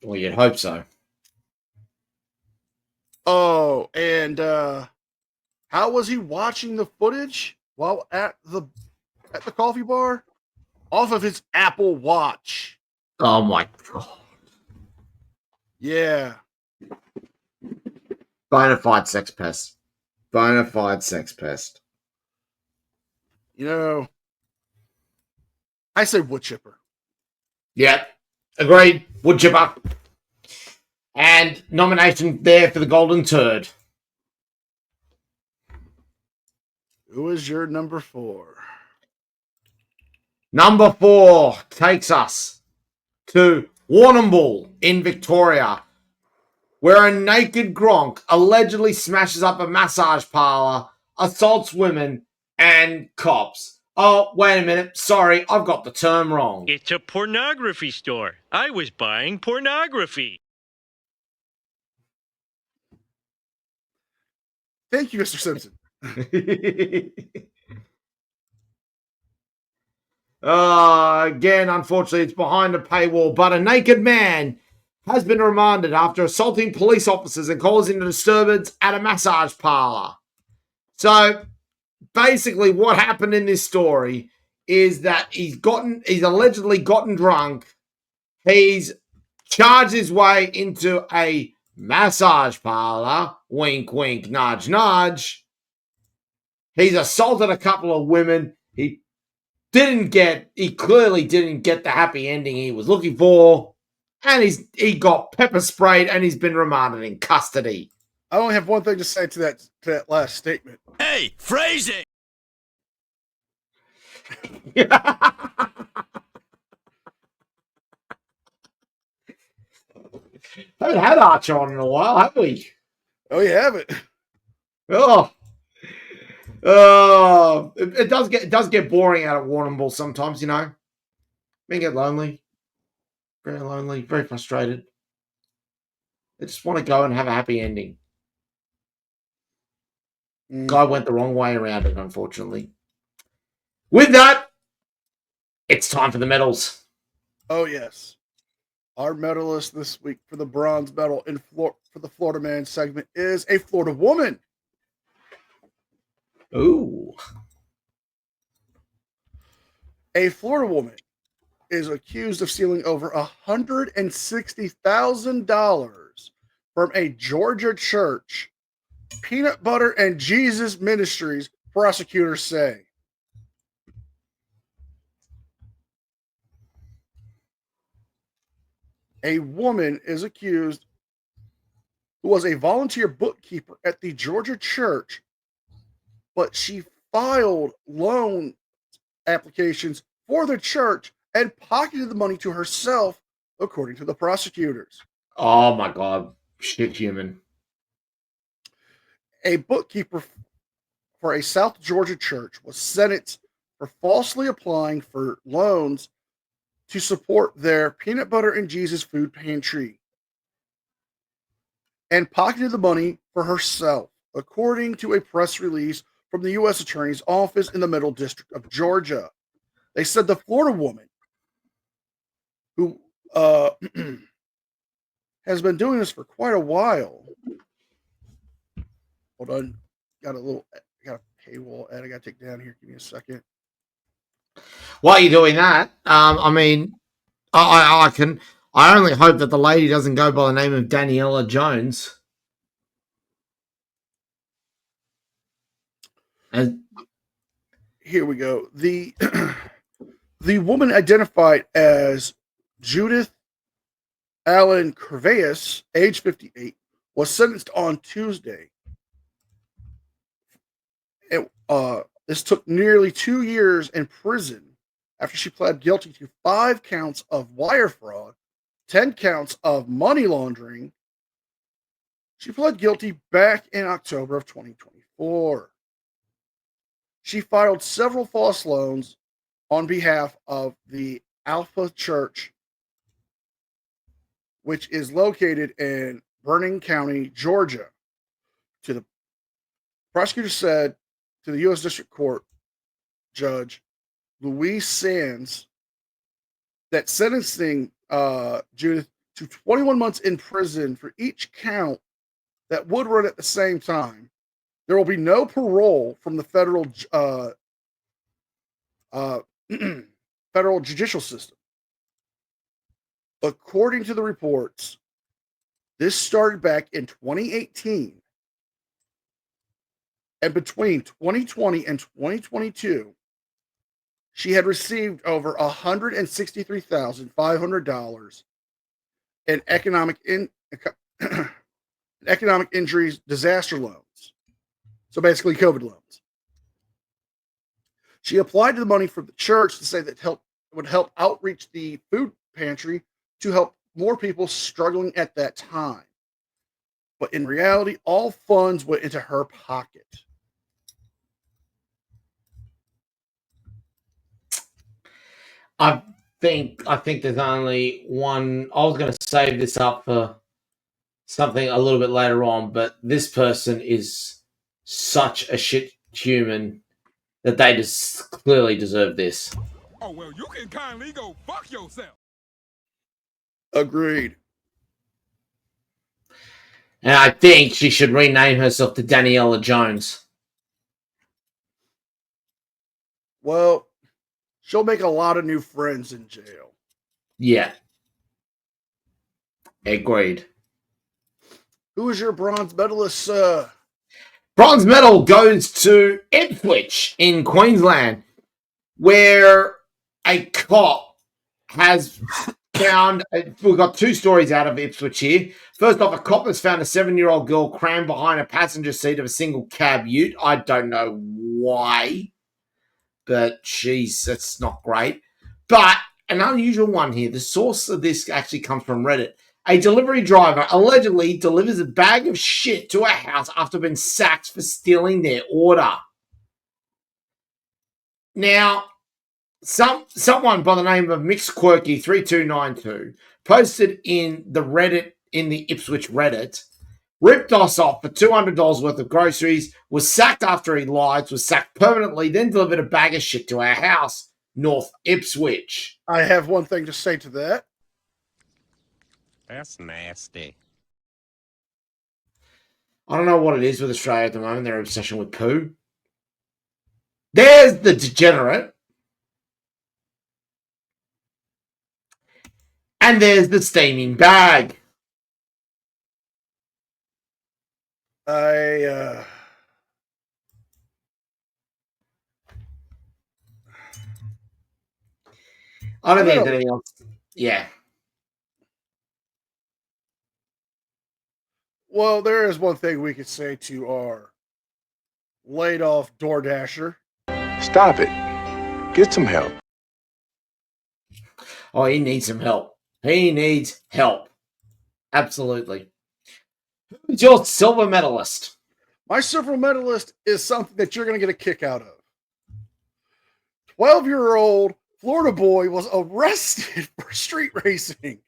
Well, you'd hope so. Oh, and how was he watching the footage? while at the coffee bar off of his Apple Watch. Oh my god. Yeah. Bona fide sex pest. Bona fide sex pest. You know, I say wood chipper. Yep. Agreed. Wood chipper. And nomination there for the Golden Turd. Who is your number 4? Number 4 takes us to Warrnambool in Victoria, where a naked Gronk allegedly smashes up a massage parlor, assaults women, and cops. Oh, wait a minute. Sorry, I've got the term wrong. It's a pornography store. I was buying pornography. Thank you, Mr. Simpson. Again, unfortunately, it's behind a paywall, but a naked man has been remanded after assaulting police officers and causing a disturbance at a massage parlor. So, basically, what happened in this story is that he's allegedly gotten drunk. He's charged his way into a massage parlor. Wink, wink, nudge, nudge. He's assaulted a couple of women. He clearly didn't get the happy ending he was looking for. And he got pepper sprayed and he's been remanded in custody. I only have one thing to say to that last statement. Hey, phrasing! Haven't had Archer on in a while, have we? Oh, you have it. It does get boring out of Warrnambool sometimes, you know. We get lonely, very frustrated. They just want to go and have a happy ending. Guy went the wrong way around it, unfortunately. With that, it's time for the medals. Oh, yes. Our medalist this week for the bronze medal for the Florida Man segment is a Florida woman. Ooh. A Florida woman is accused of stealing over $160,000 from a Georgia church. Peanut Butter and Jesus Ministries, prosecutors say. A woman is accused who was a volunteer bookkeeper at the Georgia church, but she filed loan applications for the church and pocketed the money to herself, according to the prosecutors. Oh my God. Shit human. A bookkeeper for a South Georgia church was sentenced for falsely applying for loans to support their Peanut Butter and Jesus food pantry and pocketed the money for herself, according to a press release from the U.S. Attorney's Office in the Middle District of Georgia. They said the Florida woman, who has been doing this for quite a while. Hold on. Got a paywall ad I got to take down here. Give me a second. While you're doing that, I mean, I only hope that the lady doesn't go by the name of Daniela Jones. And here we go. The woman identified as Judith Allen Curveas, age 58, was sentenced on Tuesday. This took nearly 2 years in prison after she pled guilty to 5 counts of wire fraud, 10 counts of money laundering. She pled guilty back in October of 2024. She filed several false loans on behalf of the Alpha Church, which is located in Vernon County, Georgia. The prosecutor said to the U.S. District Court Judge Louise Sands that sentencing Judith to 21 months in prison for each count that would run at the same time. There will be no parole from the federal uh, federal judicial system. According to the reports, this started back in 2018. And between 2020 and 2022, she had received over $163,500 in economic injuries disaster loans. So basically COVID loans. She applied to the money from the church to say that would help outreach the food pantry to help more people struggling at that time. But in reality, all funds went into her pocket. I think there's only one. I was going to save this up for something a little bit later on, but this person is such a shit human that they just clearly deserve this. Oh, well, you can kindly go fuck yourself. Agreed. And I think she should rename herself to Daniela Jones. Well, she'll make a lot of new friends in jail. Yeah. Agreed. Who is your bronze medalist, sir? Bronze medal goes to Ipswich in Queensland, where a cop has found. We've got two stories out of Ipswich here. First off, a cop has found a 7-year-old girl crammed behind a passenger seat of a single cab ute. I don't know why, but that's not great. But an unusual one here. The source of this actually comes from Reddit. A delivery driver allegedly delivers a bag of shit to a house after being sacked for stealing their order. Now, someone by the name of MixQuirky3292 posted in the Ipswich Reddit, ripped us off for $200 worth of groceries, was sacked after he lied, was sacked permanently, then delivered a bag of shit to our house, North Ipswich. I have one thing to say to that. That's nasty. I don't know what it is with Australia at the moment, their obsession with poo. There's the degenerate. And there's the steaming bag. I don't think there's anything else. Yeah. Well, there is one thing we could say to our laid off DoorDasher. Stop it. Get some help. Oh, he needs some help. He needs help. Absolutely. Who's your silver medalist? My silver medalist is something that you're going to get a kick out of. 12-year-old Florida boy was arrested for street racing.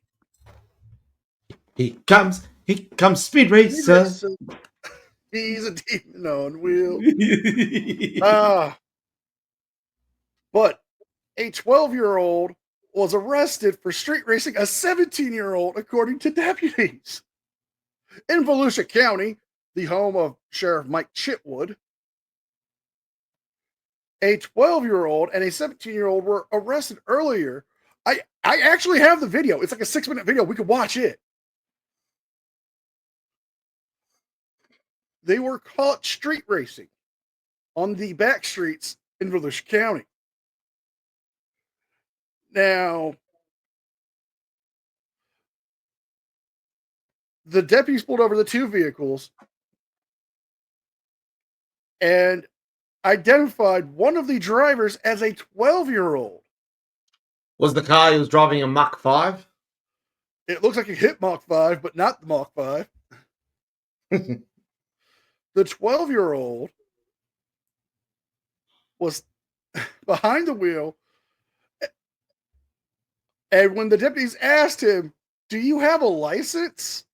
He comes speed racer. He's a demon on wheels. But a 12-year-old was arrested for street racing a 17-year-old, according to deputies. In Volusia County, the home of Sheriff Mike Chitwood, a 12-year-old and a 17-year-old were arrested earlier. I actually have the video. It's like a 6-minute video. We could watch it. They were caught street racing on the back streets in Volusia County. Now, the deputies pulled over the two vehicles and identified one of the drivers as a 12-year-old. Was the car he was driving a Mach 5? It looks like a hit Mach 5, but not the Mach 5. The 12-year-old was behind the wheel, and when the deputies asked him, "Do you have a license?"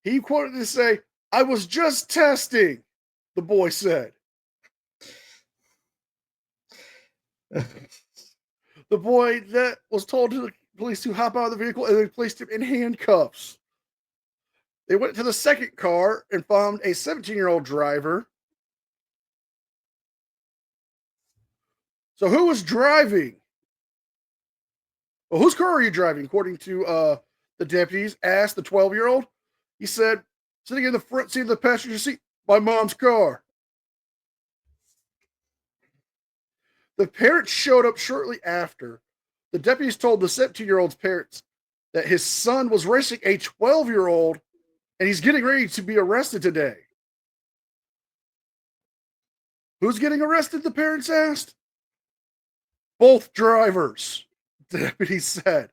he quoted to say, "I was just testing," the boy said. The boy that was told to the police to hop out of the vehicle, and they placed him in handcuffs. They went to the second car and found a 17-year-old driver So who was driving? Well, whose car are you driving? According to the deputies, asked the 12-year-old. He said, sitting in the front seat of the passenger seat, my mom's car. The parents showed up shortly after. The deputies told the 17-year-old's parents that his son was racing a 12-year-old and he's getting ready to be arrested today. Who's getting arrested? The parents asked. Both drivers, the deputy said.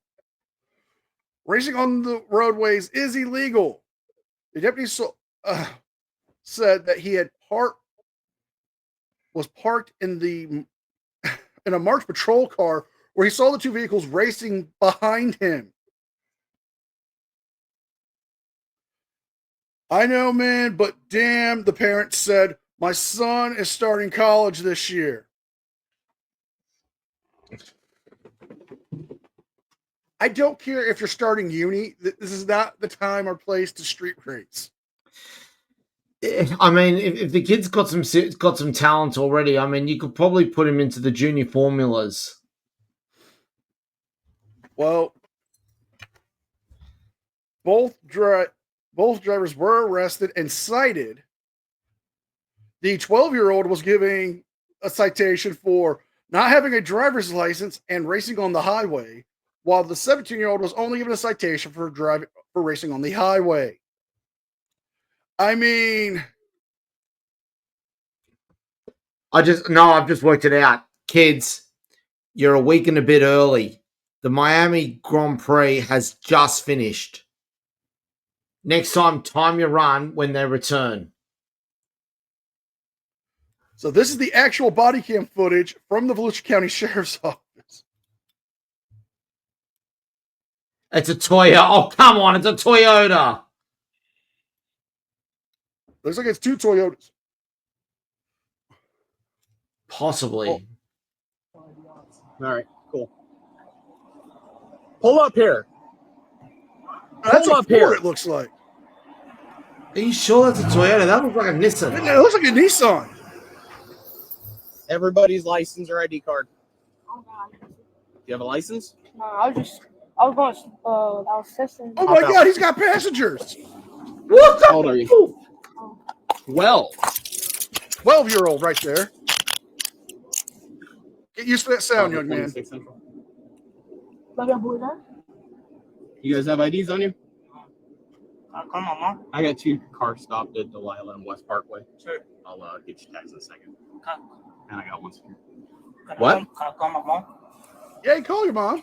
Racing on the roadways is illegal. The deputy said that he had was parked in a marked patrol car where he saw the two vehicles racing behind him. I know, man, but damn, the parents said, my son is starting college this year. I don't care if you're starting uni. This is not the time or place to street race. I mean, if the kid's got some talent already, I mean, you could probably put him into the junior formulas. Well, both drivers were arrested and cited. The 12-year-old was giving a citation for not having a driver's license and racing on the highway, while the 17-year-old was only given a citation for racing on the highway. I mean, I've just worked it out. Kids, you're a week and a bit early. The Miami Grand Prix has just finished. Next time your run when they return. So this is the actual body cam footage from the Volusia County Sheriff's Office. It's a Toyota. Oh, come on. It's a Toyota. Looks like it's two Toyotas. Possibly. All right, cool. Pull up here. That's Pull a up here. Ford, it looks like. Are you sure that's a Toyota? That looks like a Nissan. It looks like a Nissan. Everybody's license or ID card. Do you have a license? No, I was testing. Oh my God, he's got passengers. What the? How old are you? 12. 12-year-old right there. Get used to that sound, young man. You guys have IDs on you? I got 2 cars stopped at Delilah and West Parkway. Sure. I'll get you tags in a second. And I got one secure. What? Can I call my mom? Yeah, call your mom.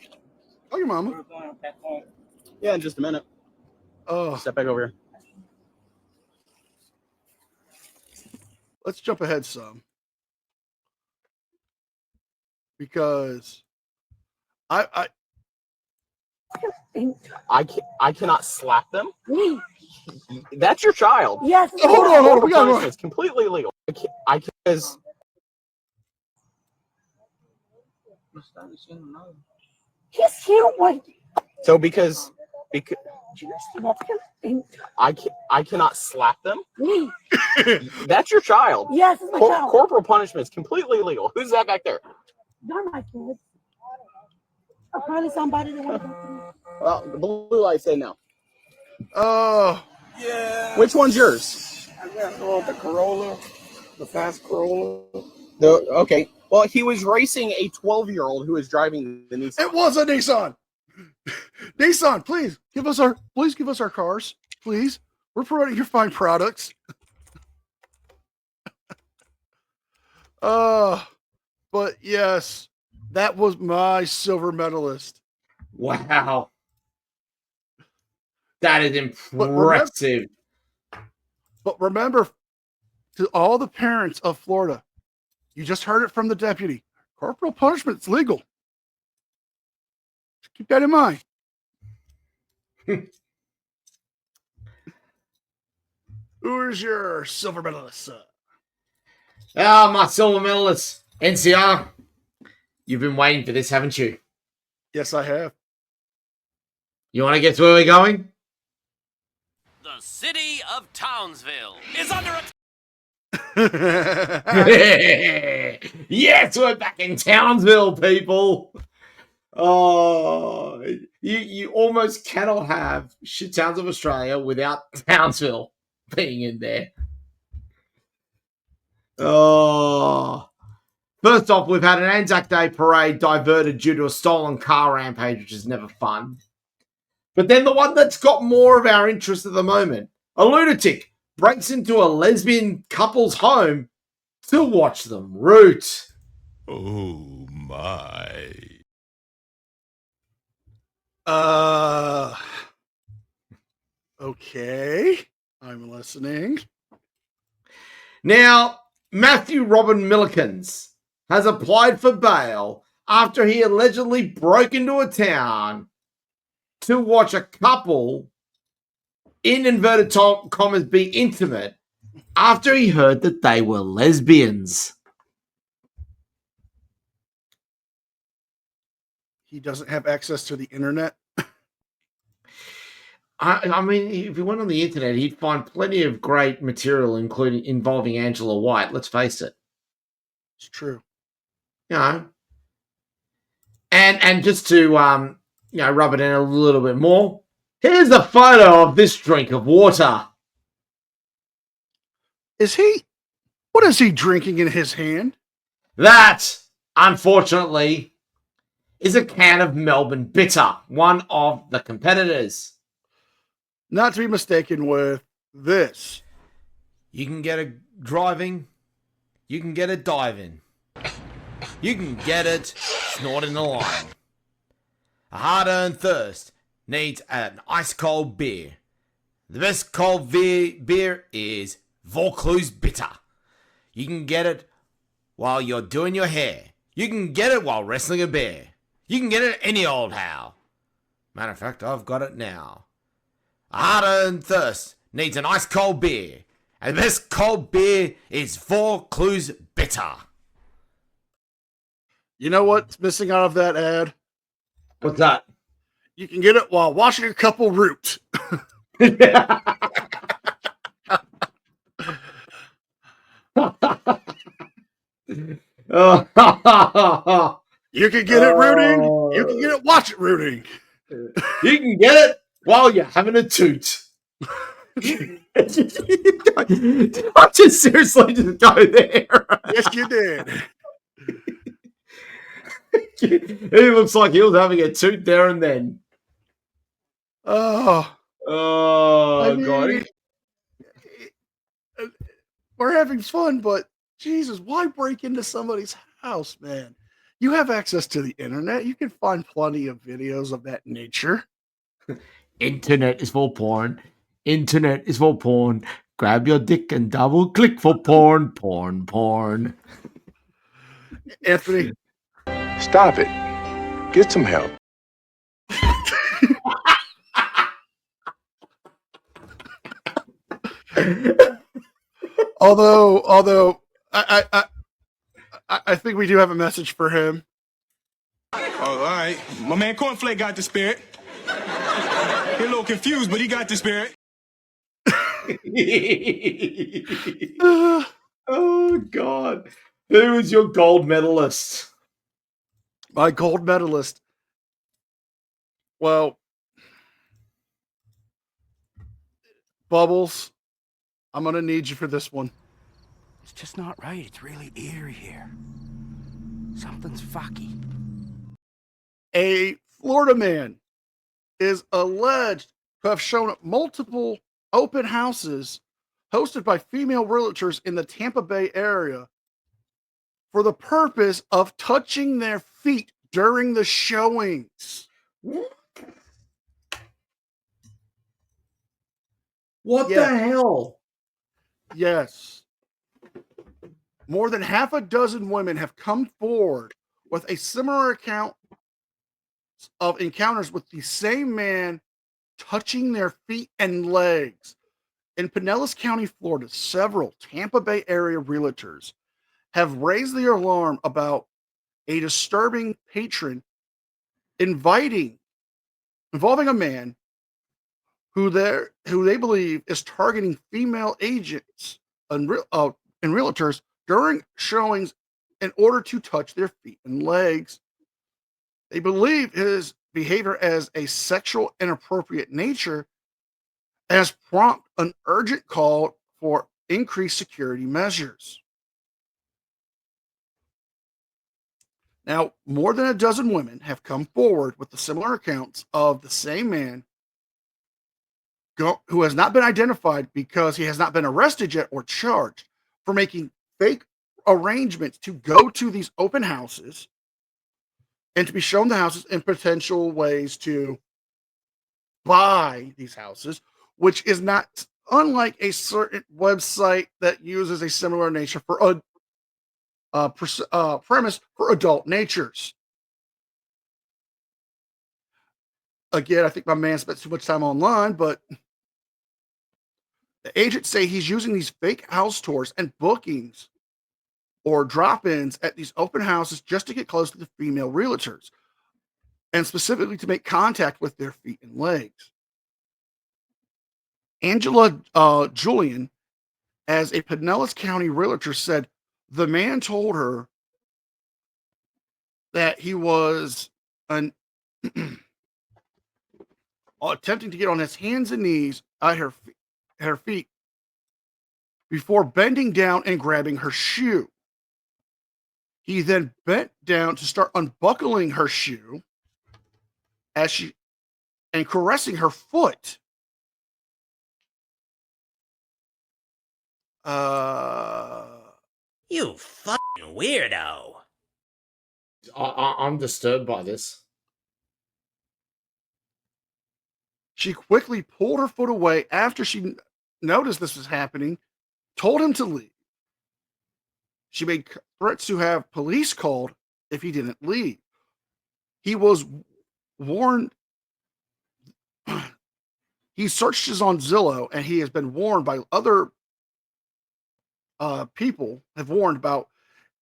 Call your mama. Yeah, in just a minute. Oh, Step back over here. let's jump ahead some. Because I cannot slap them. That's your child. Yes. hold on. We got It's completely illegal. Because Yes, you would. so because I cannot slap them. That's your child. Yes, it's my child. Corporal punishment is completely illegal. Who's that back there? They're my kids. Probably somebody that wants to. Well, the blue lights say no. oh Yeah. Which one's yours? I got the Corolla, the fast Corolla. Okay. Well, he was racing a 12-year-old who was driving the Nissan. it was a Nissan. Nissan, please give us our cars, please. We're promoting your fine products. But yes, that was my silver medalist. Wow. That is impressive. But remember, to all the parents of Florida, you just heard it from the deputy. Corporal punishment's legal. Just keep that in mind. Who's your silver medalist? Ah, my silver medalist. NCR. You've been waiting for this, haven't you? Yes, I have. You want to guess where we're going? The city of Townsville is under attack. Yes, we're back in Townsville, people. Oh, you almost cannot have shit towns of Australia without Townsville being in there. Oh, first off, we've had an Anzac Day parade diverted due to a stolen car rampage, which is never fun. But then the one that's got more of our interest at the moment, a lunatic breaks into a lesbian couple's home to watch them root. Oh my. Okay. I'm listening. Now, Matthew Robin Millikins has applied for bail after he allegedly broke into a town to watch a couple, in inverted commas, be intimate after he heard that they were lesbians. He doesn't have access to the internet. I mean, if he went on the internet, he'd find plenty of great material, including involving Angela White. Let's face it. It's true. You know, and just to rub it in a little bit more, here's a photo of this drink of water. What is he drinking in his hand? That, unfortunately, is a can of Melbourne Bitter, one of the competitors. Not to be mistaken with this. You can get it driving. You can get it diving. You can get it snorting a line. A hard-earned thirst needs an ice-cold beer. The best cold beer is Vaucluse Bitter. You can get it while you're doing your hair. You can get it while wrestling a bear. You can get it any old how. Matter of fact, I've got it now. A hard-earned thirst needs an ice-cold beer. And the best cold beer is Vaucluse Bitter. You know what's missing out of that ad? What's that? You can get it while watching a couple root. You can get it rooting. You can get it watch it rooting. You can get it while you're having a toot. Did I just seriously just go there? Yes, you did. It looks like he was having a toot there and then. Oh, God. We're having fun, but Jesus, why break into somebody's house, man? You have access to the internet. You can find plenty of videos of that nature. Internet is for porn. Internet is for porn. Grab your dick and double click for porn. Porn. Anthony. Stop it. Get some help. Although I think we do have a message for him. Oh, all right. My man Cornflake got the spirit. He a little confused, but he got the spirit. Oh, God. Who is your gold medalist? My gold medalist. Well, Bubbles, I'm going to need you for this one. It's just not right. It's really eerie here. Something's fucky. A Florida man is alleged to have shown up multiple open houses hosted by female realtors in the Tampa Bay area for the purpose of touching their feet during the showings. What the hell? Yes. More than half a dozen women have come forward with a similar account of encounters with the same man touching their feet and legs. In Pinellas County, Florida, several Tampa Bay area realtors have raised the alarm about a disturbing patron involving a man who they believe is targeting female agents in and realtors during showings in order to touch their feet and legs. They believe his behavior as a sexual inappropriate nature has prompted an urgent call for increased security measures. Now, more than a dozen women have come forward with the similar accounts of the same man who has not been identified because he has not been arrested yet or charged for making fake arrangements to go to these open houses and to be shown the houses and potential ways to buy these houses, which is not unlike a certain website that uses a similar nature for a premise for adult natures. Again, I think my man spent too much time online, but the agents say he's using these fake house tours and bookings or drop-ins at these open houses just to get close to the female realtors and specifically to make contact with their feet and legs. Angela Julian, as a Pinellas County realtor, said the man told her that he was attempting to get on his hands and knees at her feet before bending down and grabbing her shoe. He then bent down to start unbuckling her shoe and caressing her foot. You fucking weirdo. I'm disturbed by this. She quickly pulled her foot away after she noticed this was happening, told him to leave. She made threats to have police called if he didn't leave. He was warned. He searched his on Zillow, and he has been warned by other people have warned about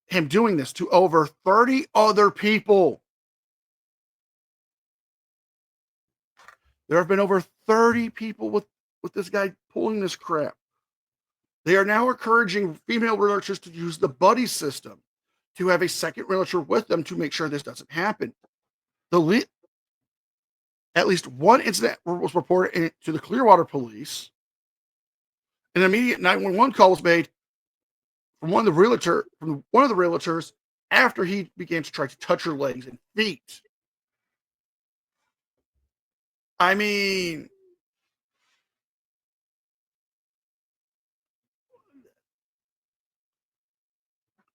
him doing this to over 30 other people. There have been over 30 people with this guy pulling this crap. They are now encouraging female realtors to use the buddy system to have a second realtor with them to make sure this doesn't happen. At least one incident was reported to the Clearwater police. An immediate 911 call was made from one of the realtors after he began to try to touch her legs and feet. I mean,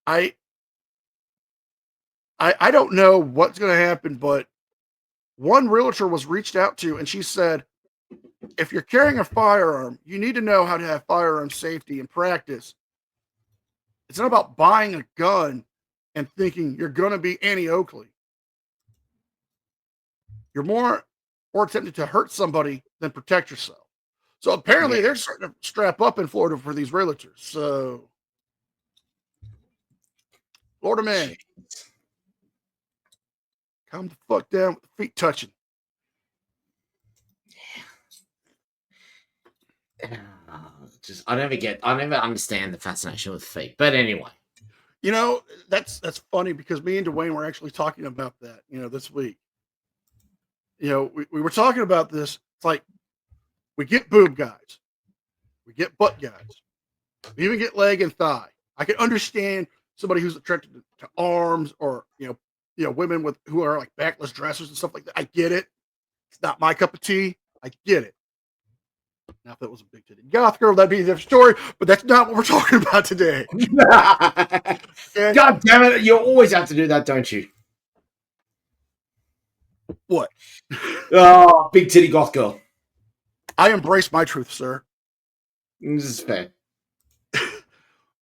I don't know what's going to happen, but one realtor was reached out to, and she said, if you're carrying a firearm, you need to know how to have firearm safety and practice. It's not about buying a gun and thinking you're going to be Annie Oakley. You're more tempted to hurt somebody than protect yourself. So apparently they're starting to strap up in Florida for these realtors. So, Florida man, calm the fuck down with the feet touching. I never understand the fascination with feet. But anyway, you know, that's funny because me and Dwayne were actually talking about that, this week. We were talking about this. It's like we get boob guys, we get butt guys, we even get leg and thigh. I can understand somebody who's attracted to arms or women who are like backless dressers and stuff like that. I get it. It's not my cup of tea. I get it. Now, if that was a big titty goth girl, that'd be a different story, but that's not what we're talking about today. Okay? God damn it. You always have to do that, don't you? What? Oh, big titty goth girl. I embrace my truth, sir. This is fair.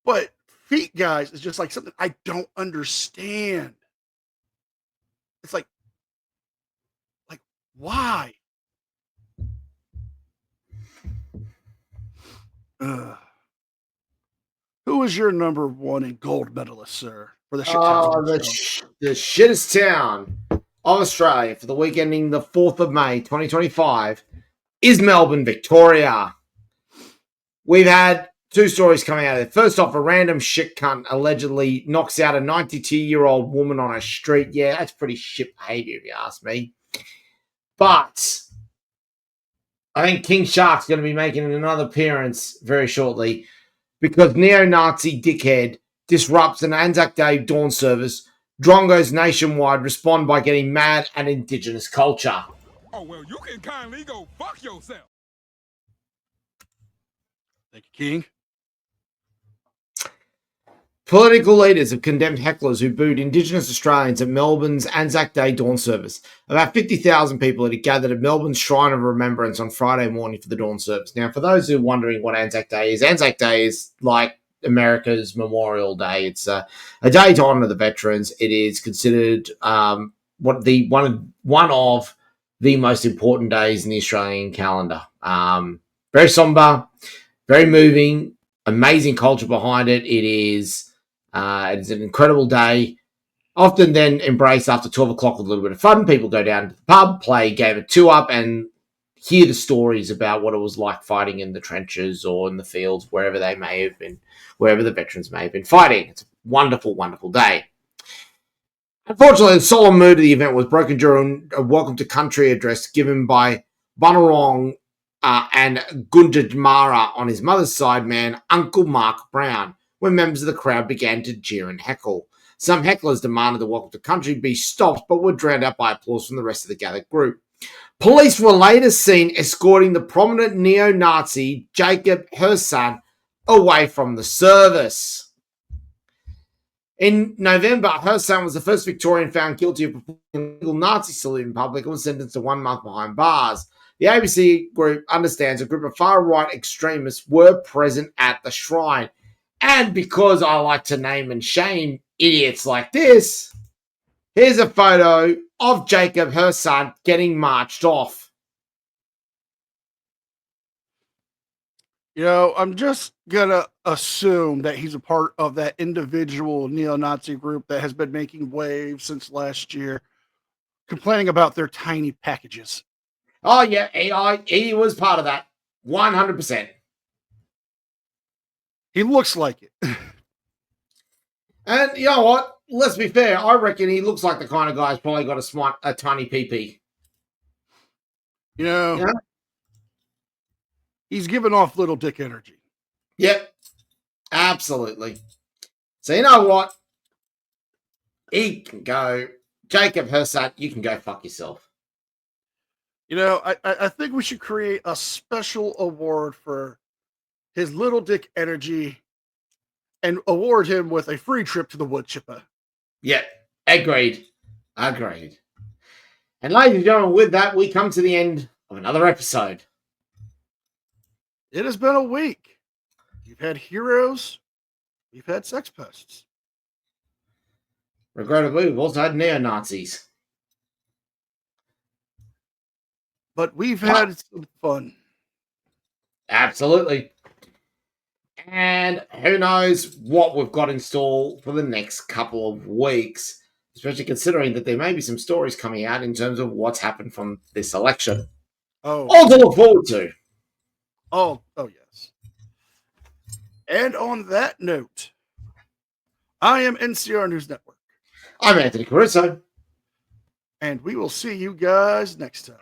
But feet, guys, is just like something I don't understand. It's like why? Who is your number one in gold medalist, sir, for the the shittest town of Australia for the week ending the 4th of May, 2025 is Melbourne, Victoria. We've had Two stories coming out of there. First off, a random shit cunt allegedly knocks out a 92-year-old woman on a street. Yeah, that's pretty shit behavior, if you ask me. But I think King Shark's going to be making another appearance very shortly because neo-Nazi dickhead disrupts an Anzac Day dawn service. Drongos nationwide respond by getting mad at indigenous culture. Oh, well, you can kindly go fuck yourself. Thank you, King. Political leaders have condemned hecklers who booed Indigenous Australians at Melbourne's Anzac Day dawn service. About 50,000 people had gathered at Melbourne's Shrine of Remembrance on Friday morning for the dawn service. Now, for those who are wondering what Anzac Day is like America's Memorial Day. It's a day to honour the veterans. It is considered one of the most important days in the Australian calendar. Very somber, very moving, amazing culture behind it. It is an incredible day. Often then embraced after 12 o'clock with a little bit of fun. People go down to the pub, play a game of two-up, and hear the stories about what it was like fighting in the trenches or in the fields, wherever they may have been, wherever the veterans may have been fighting. It's a wonderful, wonderful day. Unfortunately, the solemn mood of the event was broken during a welcome to country address given by Bunurong and Gunditjmara on his mother's side man, Uncle Mark Brown, when members of the crowd began to jeer and heckle. Some hecklers demanded the welcome to country be stopped, but were drowned out by applause from the rest of the gathered group. Police were later seen escorting the prominent neo-Nazi Jacob Hersan away from the service. In November, Hersan was the first Victorian found guilty of performing a illegal Nazi salute in public and was sentenced to 1 month behind bars. The ABC group understands a group of far-right extremists were present at the shrine. And because I like to name and shame idiots like this, here's a photo of Jacob, her son, getting marched off. You know, I'm just going to assume that he's a part of that individual neo-Nazi group that has been making waves since last year, complaining about their tiny packages. Oh, yeah, he was part of that. 100%. He looks like it. And you know what? Let's be fair. I reckon he looks like the kind of guy who's probably got a tiny PP. You know, he's giving off little dick energy. Yep, absolutely. So you know what? He can go. Jacob Hersan, you can go fuck yourself. You know, I think we should create a special award for his little dick energy and award him with a free trip to the wood chipper. Yeah, agreed. And ladies and gentlemen, with that, we come to the end of another episode. It has been a week. We've had heroes. We've had sex pests. Regrettably, we've also had neo-Nazis. But we've had some fun. Absolutely. And who knows what we've got in store for the next couple of weeks, especially considering that there may be some stories coming out in terms of what's happened from this election. All to look forward to. Oh, yes. And on that note, I am NCR News Network. I'm Anthony Caruso. And we will see you guys next time.